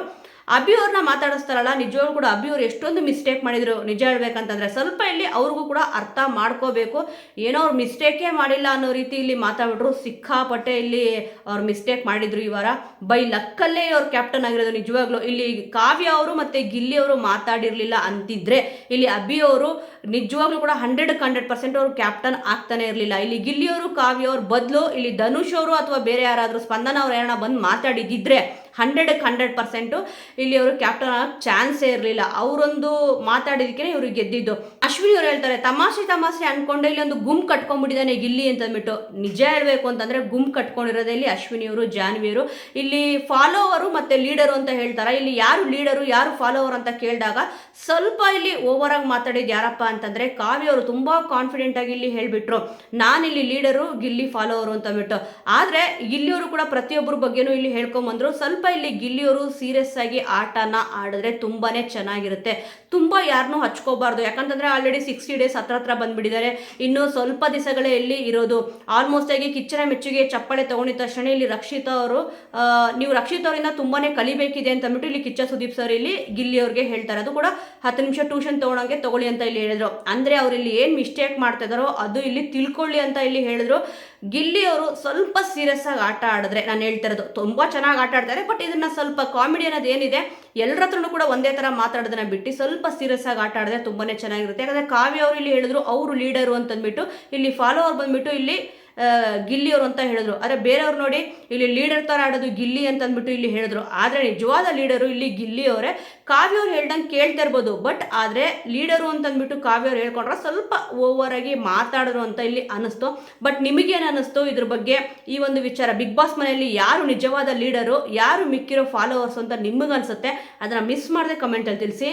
ಅಭಿ ಅವ್ರನ್ನ ಮಾತಾಡಿಸ್ತಾರಲ್ಲ, ನಿಜವಾಗ್ಲೂ ಕೂಡ ಅಭಿ ಅವ್ರು ಎಷ್ಟೊಂದು ಮಿಸ್ಟೇಕ್ ಮಾಡಿದ್ರು. ನಿಜ ಹೇಳ್ಬೇಕಂತಂದ್ರೆ ಸ್ವಲ್ಪ ಇಲ್ಲಿ ಅವ್ರಿಗೂ ಕೂಡ ಅರ್ಥ ಮಾಡ್ಕೋಬೇಕು. ಏನೋ ಅವ್ರು ಮಿಸ್ಟೇಕೇ ಮಾಡಿಲ್ಲ ಅನ್ನೋ ರೀತಿ ಇಲ್ಲಿ ಮಾತಾಡ್ಬಿಟ್ರು. ಸಿಕ್ಕಾಪಟ್ಟೆ ಇಲ್ಲಿ ಅವ್ರು ಮಿಸ್ಟೇಕ್ ಮಾಡಿದ್ರು. ಈ ವಾರ ಬೈ ಲಕ್ಕಲ್ಲೇ ಅವ್ರು ಕ್ಯಾಪ್ಟನ್ ಆಗಿರೋದು. ನಿಜವಾಗ್ಲೂ ಇಲ್ಲಿ ಕಾವ್ಯ ಅವರು ಮತ್ತೆ ಗಿಲ್ಲಿ ಅವರು ಮಾತಾಡಿರ್ಲಿಲ್ಲ ಅಂತಿದ್ರೆ ಇಲ್ಲಿ ಅಭಿ ಅವರು ನಿಜವಾಗ್ಲೂ ಕೂಡ 100% ಅವರು ಕ್ಯಾಪ್ಟನ್ ಆಗ್ತಾನೆ ಇರಲಿಲ್ಲ. ಇಲ್ಲಿ ಗಿಲ್ಲಿಯವರು ಕಾವ್ಯ ಅವ್ರ ಬದಲು ಇಲ್ಲಿ ಧನುಷ್ ಅವರು ಅಥವಾ ಬೇರೆ ಯಾರಾದರೂ ಸ್ಪಂದನ ಅವ್ರು ಯಾರನ್ನ ಬಂದು ಮಾತಾಡಿದ್ದಿದ್ರೆ 100% ಇಲ್ಲಿ ಅವರು ಕ್ಯಾಪ್ಟನ್ ಆಗೋ ಚಾನ್ಸೇ ಇರಲಿಲ್ಲ. ಅವರೊಂದು ಮಾತಾಡಿದಕ್ಕೆ ಇವ್ರಿಗೆ ಗೆದ್ದಿದ್ದು. ಅಶ್ವಿನಿ ಅವ್ರು ಹೇಳ್ತಾರೆ, ತಮಾಷೆ ಅನ್ಕೊಂಡೆ ಇಲ್ಲಿ ಒಂದು ಗುಂಪು ಕಟ್ಕೊಂಡ್ಬಿಟ್ಟಿದ್ದಾನೆ ಗಿಲ್ಲಿ ಅಂತಂದ್ಬಿಟ್ಟು. ನಿಜ ಹೇಳ್ಬೇಕು ಅಂತಂದ್ರೆ ಗುಂಪು ಕಟ್ಕೊಂಡಿರೋದೇ ಇಲ್ಲಿ ಅಶ್ವಿನಿ ಅವರು, ಜಾನ್ವಿಯವರು. ಇಲ್ಲಿ ಫಾಲೋವರು ಮತ್ತೆ ಲೀಡರು ಅಂತ ಹೇಳ್ತಾರೆ. ಇಲ್ಲಿ ಯಾರು ಲೀಡರು ಯಾರು ಫಾಲೋವರ್ ಅಂತ ಕೇಳಿದಾಗ ಸ್ವಲ್ಪ ಇಲ್ಲಿ ಓವರ್ ಆಗಿ ಮಾತಾಡಿದ್ದು ಯಾರಪ್ಪ ಅಂತಂದ್ರೆ ಕಾವ್ಯ ಅವರು ತುಂಬಾ ಕಾನ್ಫಿಡೆಂಟ್ ಆಗಿ ಇಲ್ಲಿ ಹೇಳ್ಬಿಟ್ರು, ನಾನಿಲ್ಲಿ ಲೀಡರು ಗಿಲ್ಲಿ ಫಾಲೋವರು ಅಂತಂದ್ಬಿಟ್ಟು. ಆದ್ರೆ ಗಿಲ್ಲಿಯವರು ಕೂಡ ಪ್ರತಿಯೊಬ್ಬರ ಬಗ್ಗೆನೂ ಇಲ್ಲಿ ಹೇಳ್ಕೊಂಬಂದ್ರು. ಸ್ವಲ್ಪ ಇಲ್ಲಿ ಗಿಲ್ಲಿಯವರು ಸೀರಿಯಸ್ ಆಗಿ ಆಟನ ಆಡಿದ್ರೆ ತುಂಬಾನೇ ಚೆನ್ನಾಗಿರುತ್ತೆ. ತುಂಬಾ ಯಾರನ್ನೂ ಹಚ್ಕೋಬಾರ್ದು, ಯಾಕಂತಂದ್ರೆ ಆಲ್ರೆಡಿ 60 ಡೇಸ್ ಹತ್ರ ಬಂದ್ಬಿಟ್ಟಿದ್ದಾರೆ. ಇನ್ನು ಸ್ವಲ್ಪ ದಿವಸಗಳೇ ಇಲ್ಲಿ ಇರೋದು. ಆಲ್ಮೋಸ್ಟ್ ಆಗಿ ಕಿಚ್ಚನ ಮೆಚ್ಚುಗೆ ಚಪ್ಪಾಳೆ ತಗೊಂಡಿದ ತಕ್ಷಣ ಇಲ್ಲಿ ರಕ್ಷಿತಾ ಅವರು, ನೀವು ರಕ್ಷಿತಾ ಅವರಿಂದ ತುಂಬಾನೇ ಕಲಿಬೇಕಿದೆ ಅಂತ ಅಂದ್ಬಿಟ್ಟು ಇಲ್ಲಿ ಕಿಚ್ಚ ಸುದೀಪ್ ಸರ್ ಇಲ್ಲಿ ಗಿಲ್ಲಿ ಅವ್ರಿಗೆ ಹೇಳ್ತಾರೆ. ಅದು ಕೂಡ 10 ನಿಮಿಷ ಟ್ಯೂಷನ್ ತಗೊಳಂಗೆ ತಗೊಳ್ಳಿ ಅಂತ ಇಲ್ಲಿ ಹೇಳಿದ್ರು. ಅಂದ್ರೆ ಅವ್ರು ಇಲ್ಲಿ ಏನ್ ಮಿಸ್ಟೇಕ್ ಮಾಡ್ತಾ ಇದಾರೋ ಅದು ಇಲ್ಲಿ ತಿಳ್ಕೊಳ್ಳಿ ಅಂತ ಇಲ್ಲಿ ಹೇಳಿದ್ರು. ಗಿಲ್ಲಿ ಅವರು ಸ್ವಲ್ಪ ಸೀರಿಯಸ್ ಆಗಿ ಆಟ ಆಡಿದ್ರೆ, ನಾನು ಹೇಳ್ತಾ ಇರೋದು ತುಂಬಾ ಚೆನ್ನಾಗಿ ಆಟ ಆಡ್ತಾರೆ, ಬಟ್ ಇದನ್ನ ಸ್ವಲ್ಪ ಕಾಮಿಡಿ ಅನ್ನೋದು ಏನಿದೆ ಎಲ್ಲರ ಹತ್ರನೂ ಕೂಡ ಒಂದೇ ತರ ಮಾತಾಡೋದನ್ನ ಬಿಟ್ಟು ಸ್ವಲ್ಪ ಸೀರಿಯಸ್ ಆಗಿ ಆಟ ಆಡಿದ್ರೆ ತುಂಬಾನೇ ಚೆನ್ನಾಗಿರುತ್ತೆ. ಯಾಕಂದ್ರೆ ಕಾವ್ಯ ಅವರು ಇಲ್ಲಿ ಹೇಳಿದ್ರು ಅವರು ಲೀಡರು ಅಂತಂದ್ಬಿಟ್ಟು, ಇಲ್ಲಿ ಫಾಲೋವರ್ ಬಂದ್ಬಿಟ್ಟು ಇಲ್ಲಿ ಗಿಲ್ಲಿಯವರು ಅಂತ ಹೇಳಿದ್ರು. ಆದರೆ ಬೇರೆಯವ್ರು ನೋಡಿ ಇಲ್ಲಿ ಲೀಡರ್ ಥರ ಆಡೋದು ಗಿಲ್ಲಿ ಅಂತ ಅಂದ್ಬಿಟ್ಟು ಇಲ್ಲಿ ಹೇಳಿದ್ರು. ಆದರೆ ನಿಜವಾದ ಲೀಡರು ಇಲ್ಲಿ ಗಿಲ್ಲಿಯವರೇ. ಕಾವ್ಯವ್ರು ಹೇಳ್ದಂಗೆ ಕೇಳ್ತಾ ಇರ್ಬೋದು, ಬಟ್ ಆದರೆ ಲೀಡರು ಅಂತಂದ್ಬಿಟ್ಟು ಕಾವ್ಯವ್ರು ಹೇಳ್ಕೊಂಡ್ರೆ ಸ್ವಲ್ಪ ಓವರ್ ಆಗಿ ಮಾತಾಡೋರು ಅಂತ ಇಲ್ಲಿ ಅನ್ನಿಸ್ತು. ಬಟ್ ನಿಮಗೇನು ಅನ್ನಿಸ್ತು ಇದ್ರ ಬಗ್ಗೆ? ಈ ಒಂದು ವಿಚಾರ ಬಿಗ್ ಬಾಸ್ ಮನೆಯಲ್ಲಿ ಯಾರು ನಿಜವಾದ ಲೀಡರು, ಯಾರು ಮಿಕ್ಕಿರೋ ಫಾಲೋವರ್ಸ್ ಅಂತ ನಿಮಗನ್ಸುತ್ತೆ? ಅದನ್ನು ಮಿಸ್ ಮಾಡದೆ ಕಮೆಂಟಲ್ಲಿ ತಿಳಿಸಿ.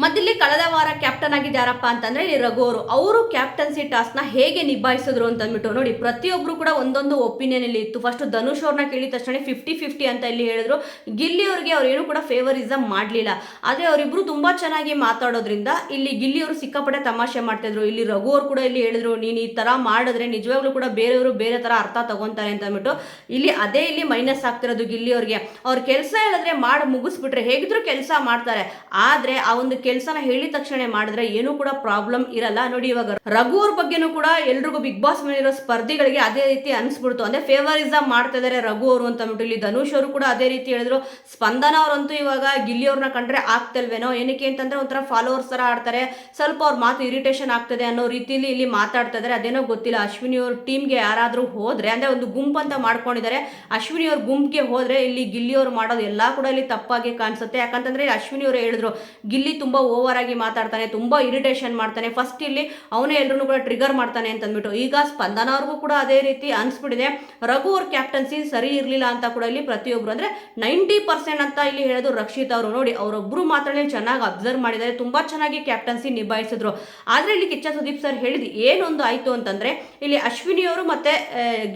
ಮತ್ತಿಲ್ಲಿ ಕಳೆದ ವಾರ ಕ್ಯಾಪ್ಟನ್ ಆಗಿದ್ದು ಯಾರಪ್ಪ ಅಂತಂದ್ರೆ ಇಲ್ಲಿ ರಘು ಅವರು ಕ್ಯಾಪ್ಟನ್ಸಿ ಟಾಸ್ಕ್ನ ಹೇಗೆ ನಿಭಾಯಿಸಿದ್ರು ಅಂತಂದ್ಬಿಟ್ಟು ನೋಡಿ, ಪ್ರತಿಯೊಬ್ಬರು ಕೂಡ ಒಂದೊಂದು ಒಪಿನಿಯನ್ ಇಲ್ಲಿ ಇತ್ತು. ಫಸ್ಟ್ ಧನುಷ್ ಅವ್ರನ್ನ ಕೇಳಿದ ತಕ್ಷಣ 50-50 ಅಂತ ಇಲ್ಲಿ ಹೇಳಿದ್ರು. ಗಿಲ್ಲಿ ಅವ್ರಿಗೆ ಅವ್ರು ಏನು ಕೂಡ ಫೇವರಿಸಮ್ ಮಾಡಲಿಲ್ಲ. ಆದರೆ ಅವರಿಬ್ರು ತುಂಬಾ ಚೆನ್ನಾಗಿ ಮಾತಾಡೋದ್ರಿಂದ ಇಲ್ಲಿ ಗಿಲ್ಲಿ ಅವರು ಸಿಕ್ಕಾಪಟ್ಟೆ ತಮಾಷೆ ಮಾಡ್ತಿದ್ರು. ಇಲ್ಲಿ ರಘು ಅವ್ರು ಕೂಡ ಇಲ್ಲಿ ಹೇಳಿದ್ರು, ನೀನು ಈ ತರ ಮಾಡಿದ್ರೆ ನಿಜವಾಗ್ಲೂ ಕೂಡ ಬೇರೆಯವರು ಬೇರೆ ತರ ಅರ್ಥ ತಗೊಂತಾರೆ ಅಂತ ಅಂದ್ಬಿಟ್ಟು ಇಲ್ಲಿ ಅದೇ ಇಲ್ಲಿ ಮೈನಸ್ ಆಗ್ತಿರೋದು ಗಿಲ್ಲಿ ಅವ್ರಿಗೆ. ಅವ್ರ ಕೆಲಸ ಹೇಳಿದ್ರೆ ಮಾಡಿ ಮುಗಿಸ್ಬಿಟ್ರೆ ಹೇಗಿದ್ರು ಕೆಲಸ ಮಾಡ್ತಾರೆ. ಆದ್ರೆ ಆ ಒಂದು ಕೆಲಸನ ಹೇಳಿದ ತಕ್ಷಣ ಮಾಡಿದ್ರೆ ಏನೂ ಕೂಡ ಪ್ರಾಬ್ಲಮ್ ಇರಲ್ಲ. ನೋಡಿ ಇವಾಗ ರಘು ಅವ್ರ ಬಗ್ಗೆನೂ ಕೂಡ ಎಲ್ರಿಗೂ ಬಿಗ್ ಬಾಸ್ ಮೇಲೆ ಇರೋ ಸ್ಪರ್ಧಿಗಳಿಗೆ ಅದೇ ರೀತಿ ಅನ್ಸ್ಬಿಡ್ತು. ಅಂದ್ರೆ ಫೇವರಿಸಮ್ ಮಾಡ್ತಾ ಇದಾರೆ ರಘು ಅವರು ಅಂತ ಅಂದ್ಬಿಟ್ಟು ಇಲ್ಲಿ ಧನುಷ್ ಅವರು ಕೂಡ ಅದೇ ರೀತಿ ಹೇಳಿದ್ರು. ಸ್ಪಂದನ ಅವರಂತೂ ಇವಾಗ ಗಿಲ್ಲಿ ಅವ್ರನ್ನ ಕಂಡ್ರೆ ಆಗ್ತಲ್ವೇನೋ, ಏನಕ್ಕೆ ಅಂತಂದ್ರೆ ಒಂಥರ ಫಾಲೋವರ್ಸ್ ತರ ಆಡ್ತಾರೆ, ಸ್ವಲ್ಪ ಅವ್ರ ಮಾತು ಇರಿಟೇಷನ್ ಆಗ್ತದೆ ಅನ್ನೋ ರೀತಿಯಲ್ಲಿ ಇಲ್ಲಿ ಮಾತಾಡ್ತಾ ಇದಾರೆ. ಅದೇನೋ ಗೊತ್ತಿಲ್ಲ. ಅಶ್ವಿನಿ ಅವ್ರ ಟೀಮ್ಗೆ ಯಾರಾದ್ರೂ ಹೋದ್ರೆ, ಅಂದ್ರೆ ಒಂದು ಗುಂಪು ಅಂತ ಮಾಡ್ಕೊಂಡಿದ್ದಾರೆ, ಅಶ್ವಿನಿ ಅವ್ರ ಗುಂಪಿಗೆ ಹೋದ್ರೆ ಇಲ್ಲಿ ಗಿಲ್ಲಿ ಅವ್ರು ಮಾಡೋದು ಎಲ್ಲಾ ಕೂಡ ಇಲ್ಲಿ ತಪ್ಪಾಗಿ ಕಾಣಿಸುತ್ತೆ. ಯಾಕಂತಂದ್ರೆ ಅಶ್ವಿನಿ ಅವರು ಹೇಳಿದ್ರು ಗಿಲ್ಲಿ ತುಂಬ ಓವರ್ ಆಗಿ ಮಾತಾಡ್ತಾನೆ, ತುಂಬ ಇರಿಟೇಷನ್ ಮಾಡ್ತಾನೆ, ಫಸ್ಟ್ ಇಲ್ಲಿ ಅವನೇ ಎಲ್ಲರೂ ಕೂಡ ಟ್ರಿಗರ್ ಮಾಡ್ತಾನೆ ಅಂತ ಅಂದ್ಬಿಟ್ಟು ಈಗ ಸ್ಪಂದನ ಅವ್ರಿಗೂ ಕೂಡ ಅದೇ ರೀತಿ ಅನ್ಸ್ಬಿಟ್ಟಿದೆ. ರಘು ಅವ್ರ ಕ್ಯಾಪ್ಟನ್ಸಿ ಸರಿ ಇರಲಿಲ್ಲ ಅಂತ ಕೂಡ ಇಲ್ಲಿ ಪ್ರತಿಯೊಬ್ಬರು ಅಂದರೆ 90% ಅಂತ ಇಲ್ಲಿ ಹೇಳೋದು ರಕ್ಷಿತ್ ಅವರು. ನೋಡಿ ಅವರೊಬ್ಬರು ಮಾತ್ರ ಚೆನ್ನಾಗಿ ಅಬ್ಸರ್ವ್ ಮಾಡಿದ್ದಾರೆ, ತುಂಬ ಚೆನ್ನಾಗಿ ಕ್ಯಾಪ್ಟನ್ಸಿ ನಿಭಾಯಿಸಿದ್ರು. ಆದರೆ ಇಲ್ಲಿ ಕಿಚ್ಚ ಸುದೀಪ್ ಸರ್ ಹೇಳಿದ್ದು ಏನೊಂದು ಆಯಿತು ಅಂತಂದರೆ ಇಲ್ಲಿ ಅಶ್ವಿನಿ ಅವರು ಮತ್ತು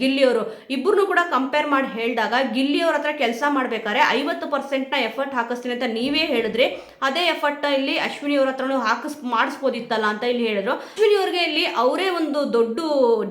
ಗಿಲ್ಲಿ ಅವರು ಇಬ್ಬರನ್ನು ಕೂಡ ಕಂಪೇರ್ ಮಾಡಿ ಹೇಳಿದಾಗ ಗಿಲ್ಲಿ ಅವ್ರ ಹತ್ರ ಕೆಲಸ ಮಾಡಬೇಕಾದ್ರೆ 50%ನ ಎಫರ್ಟ್ ಹಾಕಿಸ್ತೀನಿ ಅಂತ ನೀವೇ ಹೇಳಿದ್ರಿ, ಅದೇ ಎಫರ್ಟ್ ಇಲ್ಲಿ ಅಶ್ವಿನಿ ಅವ್ರ ಹತ್ರನೂ ಮಾಡಿಸ್ಬೋದಿತ್ತಲ್ಲ ಅಂತ ಇಲ್ಲಿ ಹೇಳಿದ್ರು. ಅಶ್ವಿನಿ ಅವ್ರಿಗೆ ಇಲ್ಲಿ ಅವರೇ ಒಂದು ದೊಡ್ಡ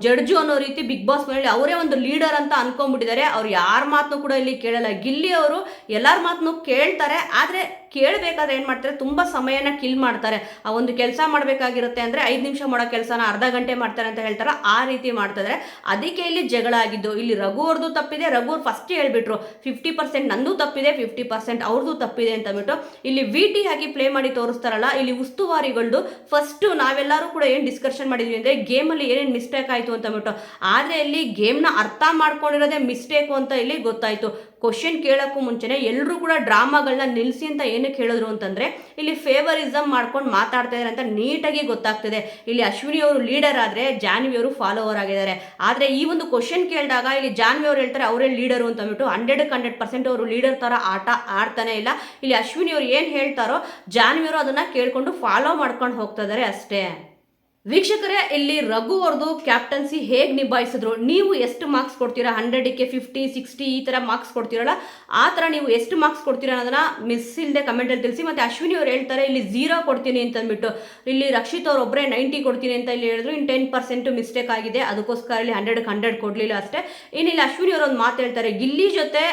ಜಡ್ಜು ಅನ್ನೋ ರೀತಿ ಬಿಗ್ ಬಾಸ್ ಮೇಲೆ ಅವರೇ ಒಂದು ಲೀಡರ್ ಅಂತ ಅನ್ಕೊಂಡ್ಬಿಟ್ಟಿದ್ದಾರೆ. ಅವ್ರು ಯಾರ ಮಾತನ್ನು ಕೂಡ ಇಲ್ಲಿ ಕೇಳಲ್ಲ. ಗಿಲ್ಲಿ ಅವರು ಎಲ್ಲರ ಮಾತನ್ನು ಕೇಳ್ತಾರೆ, ಆದರೆ ಕೇಳಬೇಕಾದ್ರೆ ಏನು ಮಾಡ್ತಾರೆ, ತುಂಬ ಸಮಯನ ಕಿಲ್ ಮಾಡ್ತಾರೆ. ಆ ಒಂದು ಕೆಲಸ ಮಾಡಬೇಕಾಗಿರುತ್ತೆ ಅಂದರೆ 5 ನಿಮಿಷ ಮಾಡೋ ಕೆಲಸನ ಅರ್ಧ ಗಂಟೆ ಮಾಡ್ತಾರೆ ಅಂತ ಹೇಳ್ತಾರೆ, ಆ ರೀತಿ ಮಾಡ್ತಿದ್ರೆ ಅದಕ್ಕೆ ಇಲ್ಲಿ ಜಗಳ ಆಗಿದ್ದು. ಇಲ್ಲಿ ರಘು ಅವ್ರದ್ದು ತಪ್ಪಿದೆ, ರಘು ಅವ್ರು ಫಸ್ಟ್ ಹೇಳ್ಬಿಟ್ರು 50% ನಂದು ತಪ್ಪಿದೆ, 50% ಅವ್ರದ್ದು ತಪ್ಪಿದೆ ಅಂತ ಅಂದ್ಬಿಟ್ಟು ಇಲ್ಲಿ VT ಆಗಿ ಪ್ಲೇ ಮಾಡಿ ತೋರಿಸ್ತಾರಲ್ಲ, ಇಲ್ಲಿ ಉಸ್ತುವಾರಿಗಳದ್ದು ಫಸ್ಟು ನಾವೆಲ್ಲರೂ ಕೂಡ ಏನು ಡಿಸ್ಕಷನ್ ಮಾಡಿದ್ವಿ ಅಂದರೆ ಗೇಮಲ್ಲಿ ಏನೇನು ಮಿಸ್ಟೇಕ್ ಆಯಿತು ಅಂತ ಅಂದ್ಬಿಟ್ಟು. ಆದರೆ ಇಲ್ಲಿ ಗೇಮ್ನ ಅರ್ಥ ಮಾಡ್ಕೊಂಡಿರೋದೇ ಮಿಸ್ಟೇಕು ಅಂತ ಇಲ್ಲಿ ಗೊತ್ತಾಯಿತು. ಕ್ವಶನ್ ಕೇಳೋಕ್ಕೂ ಮುಂಚೆನೆ ಎಲ್ಲರೂ ಕೂಡ ಡ್ರಾಮಾಗಳನ್ನ ನಿಲ್ಲಿಸಿ ಅಂತ ಏನಕ್ಕೆ ಹೇಳಿದ್ರು ಅಂತಂದರೆ ಇಲ್ಲಿ ಫೇವರಿಸಮ್ ಮಾಡ್ಕೊಂಡು ಮಾತಾಡ್ತಾ ಇದ್ದಾರೆ ಅಂತ ನೀಟಾಗಿ ಗೊತ್ತಾಗ್ತಿದೆ. ಇಲ್ಲಿ ಅಶ್ವಿನಿ ಅವರು ಲೀಡರ್ ಆದರೆ ಜಾನ್ವಿ ಅವರು ಫಾಲೋವರ್ ಆಗಿದ್ದಾರೆ. ಆದರೆ ಈ ಒಂದು ಕ್ವಶನ್ ಕೇಳಿದಾಗ ಇಲ್ಲಿ ಜಾನ್ವಿ ಅವರು ಹೇಳ್ತಾರೆ ಅವರೇ ಲೀಡರು ಅಂತ ಅಂದ್ಬಿಟ್ಟು 100% ಅವರು ಲೀಡರ್ ಥರ ಆಟ ಆಡ್ತಾನೆ ಇಲ್ಲ. ಇಲ್ಲಿ ಅಶ್ವಿನಿ ಅವರು ಏನು ಹೇಳ್ತಾರೋ ಜಾನ್ವಿ ಅವರು ಅದನ್ನು ಕೇಳಿಕೊಂಡು ಫಾಲೋ ಮಾಡ್ಕೊಂಡು ಹೋಗ್ತಾ ಇದ್ದಾರೆ ಅಷ್ಟೇ. ವೀಕ್ಷಕರೇ, ಇಲ್ಲಿ ರಘು ಅವ್ರದ್ದು ಕ್ಯಾಪ್ಟನ್ಸಿ ಹೇಗೆ ನಿಭಾಯಿಸಿದ್ರು, ನೀವು ಎಷ್ಟು ಮಾರ್ಕ್ಸ್ ಕೊಡ್ತೀರಾ? 100ಕ್ಕೆ 50, 60 ಈ ಥರ ಮಾರ್ಕ್ಸ್ ಕೊಡ್ತೀರಲ್ಲ, ಆ ಥರ ನೀವು ಎಷ್ಟು ಮಾರ್ಕ್ಸ್ ಕೊಡ್ತೀರಾ ಅನ್ನೋದನ್ನ ಮಿಸ್ ಇಲ್ಲದೆ ಕಮೆಂಟಲ್ಲಿ ತಿಳಿಸಿ. ಮತ್ತು ಅಶ್ವಿನಿ ಅವ್ರು ಹೇಳ್ತಾರೆ ಇಲ್ಲಿ 0 ಕೊಡ್ತೀನಿ ಅಂತ ಅಂದ್ಬಿಟ್ಟು, ಇಲ್ಲಿ ರಕ್ಷಿತ್ ಅವ್ರು ಒಬ್ಬರೇ 90 ಕೊಡ್ತೀನಿ ಅಂತ ಇಲ್ಲಿ ಹೇಳಿದ್ರು. ಇನ್ನು 10% ಮಿಸ್ಟೇಕ್ ಆಗಿದೆ, ಅದಕ್ಕೋಸ್ಕರ ಇಲ್ಲಿ 100ಕ್ಕೆ 100 ಕೊಡಲಿಲ್ಲ ಅಷ್ಟೇ. ಇನ್ನು ಇಲ್ಲಿ ಅಶ್ವಿನಿ ಅವರು ಒಂದು ಮಾತು ಹೇಳ್ತಾರೆ, ಗಿಲ್ಲಿ ಜೊತೆ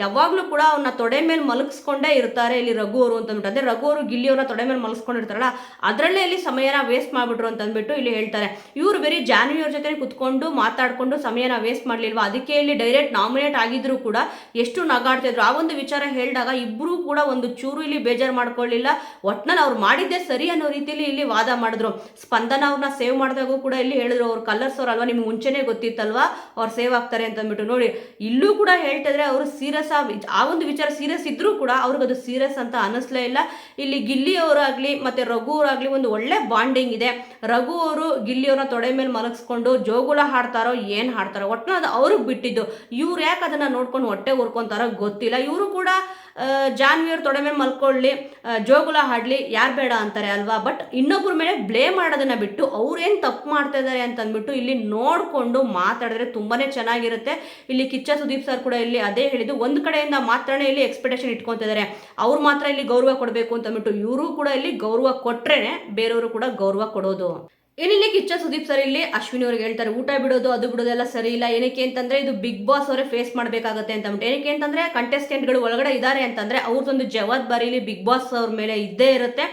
ಯಾವಾಗಲೂ ಕೂಡ ಅವನ್ನ ತೊಡೆ ಮೇಲೆ ಮಲಗಿಸ್ಕೊಂಡೇ ಇರ್ತಾರೆ ಇಲ್ಲಿ ರಘು ಅವರು ಅಂತ ಅಂದ್ಬಿಟ್ಟು. ಅಂದರೆ ರಘು ಅವರು ಗಿಲ್ಲಿ ಅವ್ರನ್ನ ತೊಡೆ ಮೇಲೆ ಮಲಗಿಸ್ಕೊಂಡಿರ್ತಾರಲ್ಲ, ಅದರಲ್ಲೇ ಇಲ್ಲಿ ಸಮಯನ ವೇಸ್ಟ್ ಮಾಡಿಬಿಟ್ರು ಅಂತ ಅಂದ್ಬಿಟ್ಟು ಇಲ್ಲಿ ಹೇಳ್ತಾರೆ. ಇವರು ಬೇರೆ ಜಾನ್ವಿ ಅವ್ರ ಜೊತೆ ಕುತ್ಕೊಂಡು ಮಾತಾಡಿಕೊಂಡು ಸಮಯನ ವೇಸ್ಟ್ ಮಾಡಲಿಲ್ವಾ, ಅದಕ್ಕೆ ಇಲ್ಲಿ ಡೈರೆಕ್ಟ್ ನಾಮಿನೇಟ್ ಆಗಿದ್ರು ಕೂಡ ಎಷ್ಟು ನಗಾಡ್ತಿದ್ರು. ಆ ಒಂದು ವಿಚಾರ ಹೇಳಿದಾಗ ಇಬ್ಬರೂ ಕೂಡ ಒಂದು ಚೂರು ಇಲ್ಲಿ ಬೇಜಾರು ಮಾಡ್ಕೊಳ್ಳಿಲ್ಲ. ಒಟ್ನಲ್ಲಿ ಅವ್ರು ಮಾಡಿದ್ದೆ ಸರಿ ಅನ್ನೋ ರೀತಿಯಲ್ಲಿ ಇಲ್ಲಿ ವಾದ ಮಾಡಿದ್ರು. ಸ್ಪಂದನ ಅವ್ರನ್ನ ಸೇವ್ ಮಾಡಿದಾಗೂ ಕೂಡ ಇಲ್ಲಿ ಹೇಳಿದ್ರು, ಅವ್ರು ಕಲರ್ಸ್ ಅವ್ರಲ್ವಾ, ನಿಮ್ಗೆ ಮುಂಚೆನೇ ಗೊತ್ತಿತ್ತಲ್ವಾ ಅವ್ರು ಸೇವ್ ಆಗ್ತಾರೆ ಅಂತ ಅಂದ್ಬಿಟ್ಟು. ನೋಡಿ ಇಲ್ಲೂ ಕೂಡ ಹೇಳ್ತಿದ್ರೆ ಅವರು ಸೀರಿಯಸ್, ಆ ಒಂದು ವಿಚಾರ ಸೀರಿಯಸ್ ಇದ್ರೂ ಕೂಡ ಅವ್ರಿಗೆ ಅದು ಸೀರಿಯಸ್ ಅಂತ ಅನ್ನಿಸ್ಲೇ ಇಲ್ಲ. ಇಲ್ಲಿ ಗಿಲ್ಲಿ ಅವರಾಗ್ಲಿ ಮತ್ತೆ ರಘು ಅವರಾಗ್ಲಿ ಒಂದು ಒಳ್ಳೆ ಬಾಂಡಿಂಗ್ ಇದೆ. ರಘು ಅವರು ಗಿಲ್ಲಿ ಅವ್ರನ್ನ ತೊಡೆ ಮೇಲೆ ಮಲಗಿಸ್ಕೊಂಡು ಜೋಗುಳ ಹಾಡ್ತಾರೋ ಏನು ಹಾಡ್ತಾರೋ, ಒಟ್ಟಿನ ಅದು ಅವ್ರಿಗೆ ಬಿಟ್ಟಿದ್ದು. ಇವ್ರು ಯಾಕೆ ಅದನ್ನು ನೋಡ್ಕೊಂಡು ಹೊಟ್ಟೆ ಉರ್ಕೊಂತಾರೋ ಗೊತ್ತಿಲ್ಲ. ಇವರು ಕೂಡ ಜಾನ್ವಿ ಅವ್ರ ತೊಡೆ ಮೇಲೆ ಮಲ್ಕೊಳ್ಳಿ, ಜೋಗುಳ ಹಾಡಲಿ, ಯಾರು ಬೇಡ ಅಂತಾರೆ ಅಲ್ವಾ. ಬಟ್ ಇನ್ನೊಬ್ಬರ ಮೇಲೆ ಬ್ಲೇಮ್ ಮಾಡೋದನ್ನ ಬಿಟ್ಟು ಅವ್ರೇನು ತಪ್ಪು ಮಾಡ್ತಾ ಇದ್ದಾರೆ ಅಂತ ಅಂದ್ಬಿಟ್ಟು ಇಲ್ಲಿ ನೋಡಿಕೊಂಡು ಮಾತಾಡಿದ್ರೆ ತುಂಬಾ ಚೆನ್ನಾಗಿರುತ್ತೆ. ಇಲ್ಲಿ ಕಿಚ್ಚ ಸುದೀಪ್ ಸರ್ ಕೂಡ ಇಲ್ಲಿ ಅದೇ ಹೇಳಿದ್ದು, ಒಂದು ಕಡೆಯಿಂದ ಮಾತ್ರನೇ ಇಲ್ಲಿ ಎಕ್ಸ್ಪೆಕ್ಟೇಷನ್ ಇಟ್ಕೊತಿದ್ದಾರೆ, ಅವ್ರು ಮಾತ್ರ ಇಲ್ಲಿ ಗೌರವ ಕೊಡಬೇಕು ಅಂತ ಅಂದ್ಬಿಟ್ಟು. ಇವರು ಕೂಡ ಇಲ್ಲಿ ಗೌರವ ಕೊಟ್ರೇನೆ ಬೇರೆಯವರು ಕೂಡ ಗೌರವ ಕೊಡೋದು. ಏನಿಲ್ಲ ಕಿಚ್ಚ ಸುದೀಪ್ ಸರ್ ಇಲ್ಲಿ ಅಶ್ವಿನಿ ಅವ್ರಿಗೆ ಹೇಳ್ತಾರೆ ಊಟ ಬಿಡೋದು ಅದು ಬಿಡೋದೆಲ್ಲ ಸರಿ ಇಲ್ಲ. ಏನಕ್ಕೆ ಅಂತಂದ್ರೆ ಇದು ಬಿಗ್ ಬಾಸ್ ಅವರೇ ಫೇಸ್ ಮಾಡಬೇಕಾಗತ್ತೆ ಅಂತ ಅಂದ್ಬಿಟ್ಟು. ಏನಕ್ಕೆ ಅಂತಂದ್ರೆ ಕಂಟೆಸ್ಟೆಂಟ್ಗಳು ಒಳಗಡೆ ಇದ್ದಾರೆ ಅಂತಂದ್ರೆ ಅವ್ರದ್ದೊಂದು ಜವಾಬ್ದಾರಿ ಇಲ್ಲಿ ಬಿಗ್ ಬಾಸ್ ಅವ್ರ ಮೇಲೆ ಇದ್ದೇ ಇರುತ್ತೆ.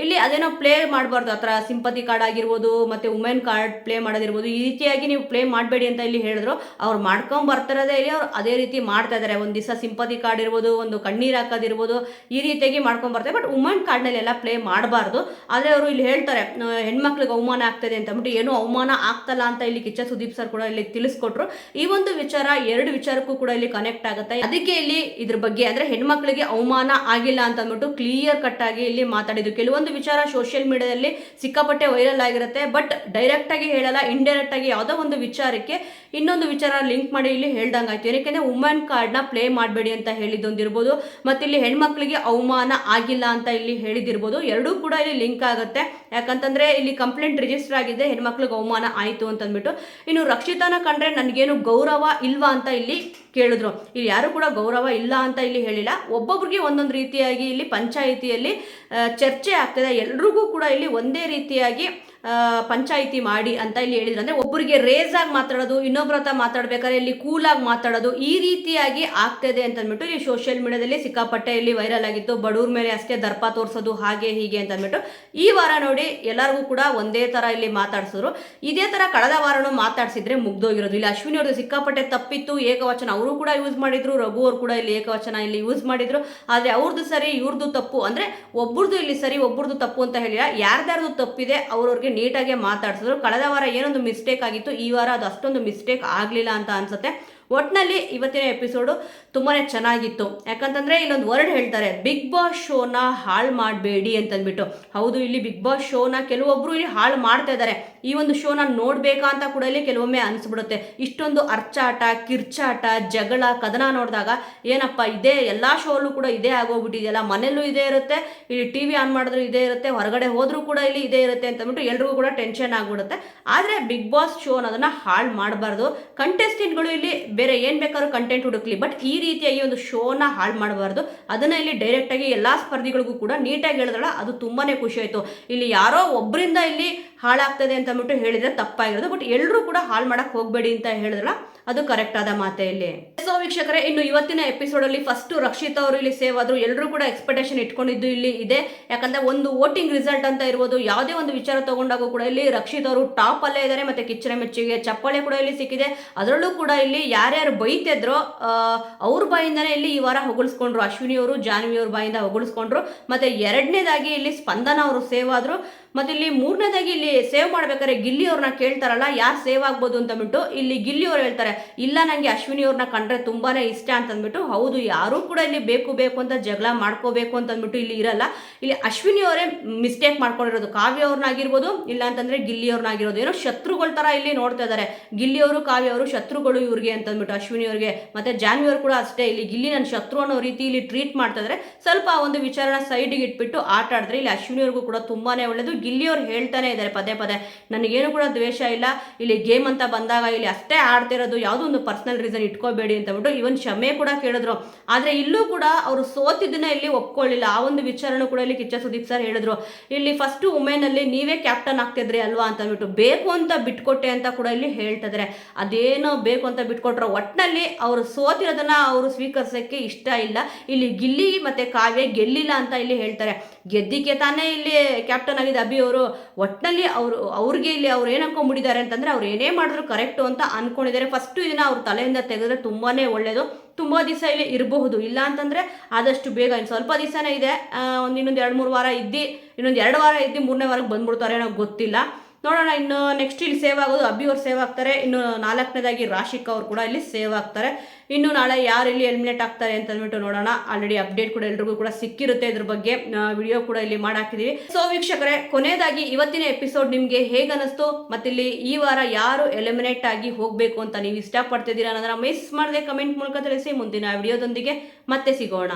ಇಲ್ಲಿ ಅದೇನೋ ಪ್ಲೇ ಮಾಡಬಾರ್ದು, ಆ ಥರ ಸಿಂಪತಿ ಕಾರ್ಡ್ ಆಗಿರ್ಬೋದು ಮತ್ತು ವುಮೆನ್ ಕಾರ್ಡ್ ಪ್ಲೇ ಮಾಡೋದಿರ್ಬೋದು, ಈ ರೀತಿಯಾಗಿ ನೀವು ಪ್ಲೇ ಮಾಡಬೇಡಿ ಅಂತ ಇಲ್ಲಿ ಹೇಳಿದ್ರು. ಅವ್ರು ಮಾಡ್ಕೊಂಡು ಬರ್ತಿರೋದೇ ಇಲ್ಲಿ ಅವ್ರು ಅದೇ ರೀತಿ ಮಾಡ್ತಾ ಇದ್ದಾರೆ. ಒಂದು ದಿವಸ ಸಿಂಪತಿ ಕಾರ್ಡ್ ಇರ್ಬೋದು, ಒಂದು ಕಣ್ಣೀರು ಹಾಕೋದಿರ್ಬೋದು, ಈ ರೀತಿಯಾಗಿ ಮಾಡ್ಕೊಂಡು ಬರ್ತಾರೆ. ಬಟ್ ವುಮೆನ್ ಕಾರ್ಡ್ನಲ್ಲಿ ಎಲ್ಲ ಪ್ಲೇ ಮಾಡಬಾರ್ದು. ಆದರೆ ಅವರು ಇಲ್ಲಿ ಹೇಳ್ತಾರೆ ಹೆಣ್ಮಕ್ಳಿಗೆ ಅವಮಾನ ಆಗ್ತದೆ ಅಂತ ಅಂದ್ಬಿಟ್ಟು. ಏನೂ ಅವಮಾನ ಆಗ್ತಲ್ಲ ಅಂತ ಇಲ್ಲಿ ಕಿಚ್ಚ ಸುದೀಪ್ ಸರ್ ಕೂಡ ಇಲ್ಲಿ ತಿಳಿಸ್ಕೊಟ್ರು. ಈ ಒಂದು ವಿಚಾರ 2 ವಿಚಾರಕ್ಕೂ ಕೂಡ ಇಲ್ಲಿ ಕನೆಕ್ಟ್ ಆಗುತ್ತೆ. ಅದಕ್ಕೆ ಇಲ್ಲಿ ಇದ್ರ ಬಗ್ಗೆ ಅಂದರೆ ಹೆಣ್ಮಕ್ಳಿಗೆ ಅವಮಾನ ಆಗಿಲ್ಲ ಅಂತ ಅಂದ್ಬಿಟ್ಟು ಕ್ಲಿಯರ್ ಕಟ್ ಆಗಿ ಇಲ್ಲಿ ಮಾತಾಡಿದ್ರು. ಕೆಲವೊಂದು ವಿಚಾರ ಸೋಷಿಯಲ್ ಮೀಡಿಯಾದಲ್ಲಿ ಸಿಕ್ಕಾಪಟ್ಟೆ ವೈರಲ್ ಆಗಿರುತ್ತೆ, ಬಟ್ ಡೈರೆಕ್ಟ್ ಆಗಿ ಹೇಳಲ್ಲ, ಇಂಡೈರೆಕ್ಟ್ ಆಗಿ ಯಾವುದೋ ಒಂದು ವಿಚಾರಕ್ಕೆ ಇನ್ನೊಂದು ವಿಚಾರ ಲಿಂಕ್ ಮಾಡಿ ಇಲ್ಲಿ ಹೇಳ್ದಂಗಾಯ್ತು. ಏನಕ್ಕೆ ವುಮೆನ್ ಕಾರ್ಡ್ನ ಪ್ಲೇ ಮಾಡಬೇಡಿ ಅಂತ ಹೇಳಿದ್ದೊಂದಿರ್ಬೋದು, ಮತ್ತು ಇಲ್ಲಿ ಹೆಣ್ಮಕ್ಳಿಗೆ ಅವಮಾನ ಆಗಿಲ್ಲ ಅಂತ ಇಲ್ಲಿ ಹೇಳಿದಿರ್ಬೋದು. ಎರಡೂ ಕೂಡ ಇಲ್ಲಿ ಲಿಂಕ್ ಆಗುತ್ತೆ. ಯಾಕಂತಂದ್ರೆ ಇಲ್ಲಿ ಕಂಪ್ಲೇಂಟ್ ರಿಜಿಸ್ಟರ್ ಆಗಿದೆ, ಹೆಣ್ಮಕ್ಳಿಗೆ ಅವಮಾನ ಆಯಿತು ಅಂತಂದ್ಬಿಟ್ಟು. ಇನ್ನು ರಕ್ಷಿತಾನ ಕಂಡ್ರೆ ನನಗೇನು ಗೌರವ ಇಲ್ವಾ ಅಂತ ಇಲ್ಲಿ ಕೇಳಿದ್ರು. ಇಲ್ಲಿ ಯಾರು ಕೂಡ ಗೌರವ ಇಲ್ಲ ಅಂತ ಇಲ್ಲಿ ಹೇಳಿಲ್ಲ. ಒಬ್ಬೊಬ್ರಿಗೆ ಒಂದೊಂದು ರೀತಿಯಾಗಿ ಇಲ್ಲಿ ಪಂಚಾಯಿತಿಯಲ್ಲಿ ಚರ್ಚೆ ಆಗ್ತದೆ. ಎಲ್ರಿಗೂ ಕೂಡ ಇಲ್ಲಿ ಒಂದೇ ರೀತಿಯಾಗಿ ಪಂಚಾಯಿತಿ ಮಾಡಿ ಅಂತ ಇಲ್ಲಿ ಹೇಳಿದ್ರು. ಅಂದರೆ ಒಬ್ಬರಿಗೆ ರೇಸ್ ಆಗಿ ಮಾತಾಡೋದು, ಇನ್ನೊಬ್ಬರ ಹತ್ರ ಮಾತಾಡ್ಬೇಕಾದ್ರೆ ಇಲ್ಲಿ ಕೂಲಾಗಿ ಮಾತಾಡೋದು, ಈ ರೀತಿಯಾಗಿ ಆಗ್ತದೆ ಅಂತ ಅಂದ್ಬಿಟ್ಟು ಈ ಸೋಷಿಯಲ್ ಮೀಡಿಯಾದಲ್ಲಿ ಸಿಕ್ಕಾಪಟ್ಟೆ ಇಲ್ಲಿ ವೈರಲ್ ಆಗಿತ್ತು. ಬಡವ್ರ ಮೇಲೆ ಅಷ್ಟೇ ದರ್ಪ ತೋರಿಸೋದು ಹಾಗೆ ಹೀಗೆ ಅಂತ ಅಂದ್ಬಿಟ್ಟು. ಈ ವಾರ ನೋಡಿ ಎಲ್ಲರಿಗೂ ಕೂಡ ಒಂದೇ ಥರ ಇಲ್ಲಿ ಮಾತಾಡ್ಸಿದ್ರು. ಇದೇ ಥರ ಕಳೆದ ವಾರನೂ ಮಾತಾಡ್ಸಿದ್ರೆ ಮುಗ್ದೋಗಿರೋದು. ಇಲ್ಲಿ ಅಶ್ವಿನಿ ಅವ್ರದ್ದು ಸಿಕ್ಕಾಪಟ್ಟೆ ತಪ್ಪಿತ್ತು, ಏಕವಚನ ಅವರು ಕೂಡ ಯೂಸ್ ಮಾಡಿದ್ರು, ರಘು ಅವರು ಕೂಡ ಇಲ್ಲಿ ಏಕವಚನ ಇಲ್ಲಿ ಯೂಸ್ ಮಾಡಿದ್ರು. ಆದರೆ ಅವ್ರದ್ದು ಸರಿ ಇವ್ರದ್ದು ತಪ್ಪು, ಅಂದರೆ ಒಬ್ಬರದು ಇಲ್ಲಿ ಸರಿ ಒಬ್ಬರದು ತಪ್ಪು ಅಂತ ಹೇಳಿಲ್ಲ, ಯಾರ್ದಾರ್ದು ತಪ್ಪಿದೆ ಅವ್ರವ್ರಿಗೆ ನೀಟಾಗಿ ಮಾತಾಡ್ಸಿದ್ರು. ಕಳೆದ ವಾರ ಏನೊಂದು ಮಿಸ್ಟೇಕ್ ಆಗಿತ್ತು, ಈ ವಾರ ಅದು ಅಷ್ಟೊಂದು ಮಿಸ್ಟೇಕ್ ಆಗಲಿಲ್ಲ ಅಂತ ಅನ್ಸುತ್ತೆ. ಒಟ್ಟಿನಲ್ಲಿ ಇವತ್ತಿನ ಎಪಿಸೋಡು ತುಂಬಾ ಚೆನ್ನಾಗಿತ್ತು. ಯಾಕಂತಂದರೆ ಇಲ್ಲೊಂದು ವರ್ಡ್ ಹೇಳ್ತಾರೆ, ಬಿಗ್ ಬಾಸ್ ಶೋನ ಹಾಳು ಮಾಡಬೇಡಿ ಅಂತಂದ್ಬಿಟ್ಟು. ಹೌದು, ಇಲ್ಲಿ ಬಿಗ್ ಬಾಸ್ ಶೋನ ಕೆಲವೊಬ್ಬರು ಇಲ್ಲಿ ಹಾಳು ಮಾಡ್ತಾ ಇದ್ದಾರೆ. ಈ ಒಂದು ಶೋನ ನೋಡಬೇಕಾ ಅಂತ ಕೂಡ ಇಲ್ಲಿ ಕೆಲವೊಮ್ಮೆ ಅನಿಸ್ಬಿಡುತ್ತೆ. ಇಷ್ಟೊಂದು ಅರ್ಚಾಟ, ಕಿರ್ಚಾಟ, ಜಗಳ, ಕದನ ನೋಡಿದಾಗ ಏನಪ್ಪ ಇದೇ ಎಲ್ಲ ಶೋಲ್ಲೂ ಕೂಡ ಇದೇ ಆಗೋಗ್ಬಿಟ್ಟಿದೆಯಲ್ಲ, ಮನೆಯಲ್ಲೂ ಇದೇ ಇರುತ್ತೆ, ಇಲ್ಲಿ ಟಿ ವಿ ಆನ್ ಮಾಡಿದ್ರು ಇದೇ ಇರುತ್ತೆ, ಹೊರಗಡೆ ಹೋದರೂ ಕೂಡ ಇಲ್ಲಿ ಇದೇ ಇರುತ್ತೆ ಅಂತಂದ್ಬಿಟ್ಟು ಎಲ್ರಿಗೂ ಕೂಡ ಟೆನ್ಷನ್ ಆಗ್ಬಿಡುತ್ತೆ. ಆದರೆ ಬಿಗ್ ಬಾಸ್ ಶೋ ಅನ್ನೋದನ್ನು ಹಾಳು ಮಾಡಬಾರ್ದು. ಕಂಟೆಸ್ಟೆಂಟ್ಗಳು ಇಲ್ಲಿ ಬೇರೆ ಏನು ಬೇಕಾದ್ರೂ ಕಂಟೆಂಟ್ ಹುಡುಕ್ಲಿ, ಬಟ್ ಈ ರೀತಿಯಾಗಿ ಒಂದು ಶೋನ ಹಾಳು ಮಾಡಬಾರ್ದು. ಅದನ್ನು ಇಲ್ಲಿ ಡೈರೆಕ್ಟಾಗಿ ಎಲ್ಲ ಸ್ಪರ್ಧಿಗಳಿಗೂ ಕೂಡ ನೀಟಾಗಿ ಹೇಳಿದ್ರಲ್ಲ, ಅದು ತುಂಬಾ ಖುಷಿ ಆಯಿತು. ಇಲ್ಲಿ ಯಾರೋ ಒಬ್ಬರಿಂದ ಇಲ್ಲಿ ಹಾಳಾಗ್ತದೆ ಅಂತ ಅಂದ್ಬಿಟ್ಟು ಹೇಳಿದ್ರೆ ತಪ್ಪಾಗಿರೋದು, ಬಟ್ ಎಲ್ಲರೂ ಕೂಡ ಹಾಳು ಮಾಡಕ್ಕೆ ಹೋಗಬೇಡಿ ಅಂತ ಹೇಳಿದ್ರಲ್ಲ, ಅದು ಕರೆಕ್ಟ್ ಆದ ಮಾತೆ ಇಲ್ಲಿ. ಸೊ ವೀಕ್ಷಕರೇ, ಇನ್ನು ಇವತ್ತಿನ ಎಪಿಸೋಡಲ್ಲಿ ಫಸ್ಟ್ ರಕ್ಷಿತ್ ಅವರು ಇಲ್ಲಿ ಸೇವ್ ಆದರು. ಎಲ್ಲರೂ ಕೂಡ ಎಕ್ಸ್ಪೆಕ್ಟೇಷನ್ ಇಟ್ಕೊಂಡಿದ್ದು ಇಲ್ಲಿ ಇದೆ. ಯಾಕಂದ್ರೆ ಒಂದು ವೋಟಿಂಗ್ ರಿಸಲ್ಟ್ ಅಂತ ಇರ್ಬೋದು, ಯಾವುದೇ ಒಂದು ವಿಚಾರ ತಗೊಂಡಾಗ ಕೂಡ ಇಲ್ಲಿ ರಕ್ಷಿತ್ ಅವರು ಟಾಪ್ ಅಲ್ಲೇ ಇದ್ದಾರೆ. ಮತ್ತೆ ಕಿಚ್ಚನ ಮೆಚ್ಚುಗೆ ಚಪ್ಪಾಳೆ ಕೂಡ ಇಲ್ಲಿ ಸಿಕ್ಕಿದೆ. ಅದರಲ್ಲೂ ಕೂಡ ಇಲ್ಲಿ ಯಾರ್ಯಾರು ಬೈತಿದ್ರೋ ಅವ್ರ ಬಾಯಿಂದನೇ ಇಲ್ಲಿ ಈ ವಾರ ಹೊಗಳಿಸ್ಕೊಂಡ್ರು. ಅಶ್ವಿನಿ ಅವರು, ಜಾನ್ವಿ ಅವ್ರ ಬಾಯಿಂದ ಹೊಗಳಿಸ್ಕೊಂಡ್ರು. ಮತ್ತೆ ಎರಡನೇದಾಗಿ ಇಲ್ಲಿ ಸ್ಪಂದನ ಅವರು ಸೇವ್ ಆದರು. ಮತ್ತೆ ಇಲ್ಲಿ ಮೂರನೇದಾಗಿ ಇಲ್ಲಿ ಸೇವ್ ಮಾಡ್ಬೇಕಾದ್ರೆ ಗಿಲ್ಲಿ ಅವ್ರನ್ನ ಕೇಳ್ತಾರಲ್ಲ, ಯಾರು ಸೇವ್ ಆಗ್ಬೋದು ಅಂತಂದ್ಬಿಟ್ಟು ಇಲ್ಲಿ ಗಿಲ್ಲಿ ಅವ್ರು ಹೇಳ್ತಾರೆ, ಇಲ್ಲ ನನಗೆ ಅಶ್ವಿನಿ ಅವ್ರನ್ನ ಕಂಡ್ರೆ ತುಂಬಾನೇ ಇಷ್ಟ ಅಂತಂದ್ಬಿಟ್ಟು. ಹೌದು, ಯಾರೂ ಕೂಡ ಇಲ್ಲಿ ಬೇಕು ಅಂತ ಜಗಳ ಮಾಡ್ಕೋಬೇಕು ಅಂತಂದ್ಬಿಟ್ಟು ಇಲ್ಲಿ ಇರಲ್ಲ. ಇಲ್ಲಿ ಅಶ್ವಿನಿ ಅವರೇ ಮಿಸ್ಟೇಕ್ ಮಾಡ್ಕೊಂಡಿರೋದು. ಕಾವ್ಯ ಅವ್ರನ್ನಾಗಿರ್ಬೋದು, ಇಲ್ಲ ಅಂತಂದ್ರೆ ಗಿಲ್ಲಿ ಅವ್ರನ್ನಾಗಿರೋದು. ಏನೋ ಶತ್ರುಗಳ ತರ ಇಲ್ಲಿ ನೋಡ್ತಾ ಇದ್ದಾರೆ. ಗಿಲ್ಲಿ ಅವರು, ಕಾವ್ಯ ಅವರು ಶತ್ರುಗಳು ಇವ್ರಿಗೆ ಅಂತಂದ್ಬಿಟ್ಟು ಅಶ್ವಿನಿ ಅವ್ರಿಗೆ. ಮತ್ತೆ ಜಾನ್ವಿ ಅವರು ಕೂಡ ಅಷ್ಟೇ, ಇಲ್ಲಿ ಗಿಲ್ಲಿ ನನ್ನ ಶತ್ರು ಅನ್ನೋ ರೀತಿ ಇಲ್ಲಿ ಟ್ರೀಟ್ ಮಾಡ್ತಾ ಇದ್ದಾರೆ. ಸ್ವಲ್ಪ ಒಂದು ವಿಚಾರನ ಸೈಡಿಗೆ ಇಟ್ಬಿಟ್ಟು ಆಟ ಆಡಿದ್ರೆ ಇಲ್ಲಿ ಅಶ್ವಿನಿ ಅವ್ರಿಗೂ ಕೂಡ ತುಂಬಾನೇ ಒಳ್ಳೇದು. ಗಿಲ್ಲಿ ಅವ್ರು ಹೇಳ್ತಾನೆ ಇದ್ದಾರೆ ಪದೇ ಪದೇ, ನನಗೇನು ಕೂಡ ದ್ವೇಷ ಇಲ್ಲ, ಇಲ್ಲಿ ಗೇಮ್ ಅಂತ ಬಂದಾಗ ಇಲ್ಲಿ ಅಷ್ಟೇ ಆಡ್ತಿರೋದು, ಯಾವುದೋ ಒಂದು ಪರ್ಸನಲ್ ರೀಸನ್ ಇಟ್ಕೋಬೇಡಿ ಅಂತಬಿಟ್ಟು ಇವನ್ ಕ್ಷಮೆ ಕೂಡ ಕೇಳಿದ್ರು. ಆದರೆ ಇಲ್ಲೂ ಕೂಡ ಅವರು ಸೋತಿದ್ದನ್ನ ಇಲ್ಲಿ ಒಪ್ಕೊಳ್ಳಿಲ್ಲ. ಆ ಒಂದು ವಿಚಾರನೂ ಕೂಡ ಇಲ್ಲಿ ಕಿಚ್ಚ ಸುದೀಪ್ ಸರ್ ಹೇಳಿದ್ರು. ಇಲ್ಲಿ ಫಸ್ಟ್ ವುಮೆನಲ್ಲಿ ನೀವೇ ಕ್ಯಾಪ್ಟನ್ ಆಗ್ತಿದ್ರಿ ಅಲ್ವಾ ಅಂತಂದ್ಬಿಟ್ಟು, ಬೇಕು ಅಂತ ಬಿಟ್ಕೊಟ್ಟೆ ಅಂತ ಕೂಡ ಇಲ್ಲಿ ಹೇಳ್ತಾ ಇದ್ದಾರೆ. ಅದೇನೋ ಬೇಕು ಅಂತ ಬಿಟ್ಕೊಟ್ರು, ಒಟ್ಟಿನಲ್ಲಿ ಅವರು ಸೋತಿರೋದನ್ನ ಅವರು ಸ್ವೀಕರಿಸೋಕ್ಕೆ ಇಷ್ಟ ಇಲ್ಲ. ಇಲ್ಲಿ ಗಿಲ್ಲಿ ಮತ್ತೆ ಕಾವ್ಯ ಗೆಲ್ಲಿಲ್ಲ ಅಂತ ಇಲ್ಲಿ ಹೇಳ್ತಾರೆ. ಗೆದ್ದಿಕ್ಕೆ ತಾನೇ ಇಲ್ಲಿ ಕ್ಯಾಪ್ಟನ್ ಆಗಿದೆ ಅಭಿ ಅವರು. ಒಟ್ಟಿನಲ್ಲಿ ಅವ್ರಿಗೆ ಇಲ್ಲಿ ಅವ್ರು ಏನು ಅನ್ಕೊಂಡ್ಬಿಟ್ಟಿದ್ದಾರೆ ಅಂತಂದ್ರೆ, ಅವ್ರು ಏನೇ ಮಾಡಿದ್ರು ಕರೆಕ್ಟು ಅಂತ ಅನ್ಕೊಂಡಿದ್ದಾರೆ. ಫಸ್ಟು ಇದನ್ನ ಅವ್ರ ತಲೆಯಿಂದ ತೆಗೆದ್ರೆ ತುಂಬಾನೇ ಒಳ್ಳೇದು. ತುಂಬ ದಿವಸ ಇಲ್ಲಿ ಇರಬಹುದು, ಇಲ್ಲ ಅಂತಂದರೆ ಆದಷ್ಟು ಬೇಗ ಇನ್ನು ಸ್ವಲ್ಪ ದಿವಸನೇ ಇದೆ, ಇನ್ನೊಂದು 2-3 ವಾರ ಇದ್ದು, ಇನ್ನೊಂದು 2 ವಾರ ಇದ್ದು 3ನೇ ವಾರಕ್ಕೆ ಬಂದ್ಬಿಡ್ತಾರೆ ಅನ್ನೋ ಗೊತ್ತಿಲ್ಲ. ನೋಡೋಣ. ಇನ್ನು ನೆಕ್ಸ್ಟ್ ಇಲ್ಲಿ ಸೇವ್ ಆಗೋದು ಅಭಿ ಅವ್ರು ಸೇವ್ ಆಗ್ತಾರೆ. ಇನ್ನು 4ನೇದಾಗಿ ರಾಶಿಕಾ ಅವ್ರು ಕೂಡ ಇಲ್ಲಿ ಸೇವ್ ಆಗ್ತಾರೆ. ಇನ್ನು ನಾಳೆ ಯಾರು ಇಲ್ಲಿ ಎಲಿಮಿನೇಟ್ ಆಗ್ತಾರೆ ಅಂತ ಅಂದ್ಬಿಟ್ಟು ನೋಡೋಣ. ಆಲ್ರೆಡಿ ಅಪ್ಡೇಟ್ ಕೂಡ ಎಲ್ರಿಗೂ ಕೂಡ ಸಿಕ್ಕಿರುತ್ತೆ, ಇದ್ರ ಬಗ್ಗೆ ವಿಡಿಯೋ ಕೂಡ ಇಲ್ಲಿ ಮಾಡಾಕಿದೀವಿ. ಸೊ ವೀಕ್ಷಕರೇ, ಕೊನೆಯದಾಗಿ ಇವತ್ತಿನ ಎಪಿಸೋಡ್ ನಿಮಗೆ ಹೇಗೆ ಅನಿಸ್ತು, ಮತ್ತೆ ಇಲ್ಲಿ ಈ ವಾರ ಯಾರು ಎಲಿಮಿನೇಟ್ ಆಗಿ ಹೋಗಬೇಕು ಅಂತ ನೀವು ಇಷ್ಟಪಡ್ತಿದ್ದೀರಾ ಅನ್ನೋದನ್ನ ಮಿಸ್ ಮಾಡದೆ ಕಮೆಂಟ್ ಮೂಲಕ ತಿಳಿಸಿ. ಮುಂದಿನ ವಿಡಿಯೋದೊಂದಿಗೆ ಮತ್ತೆ ಸಿಗೋಣ.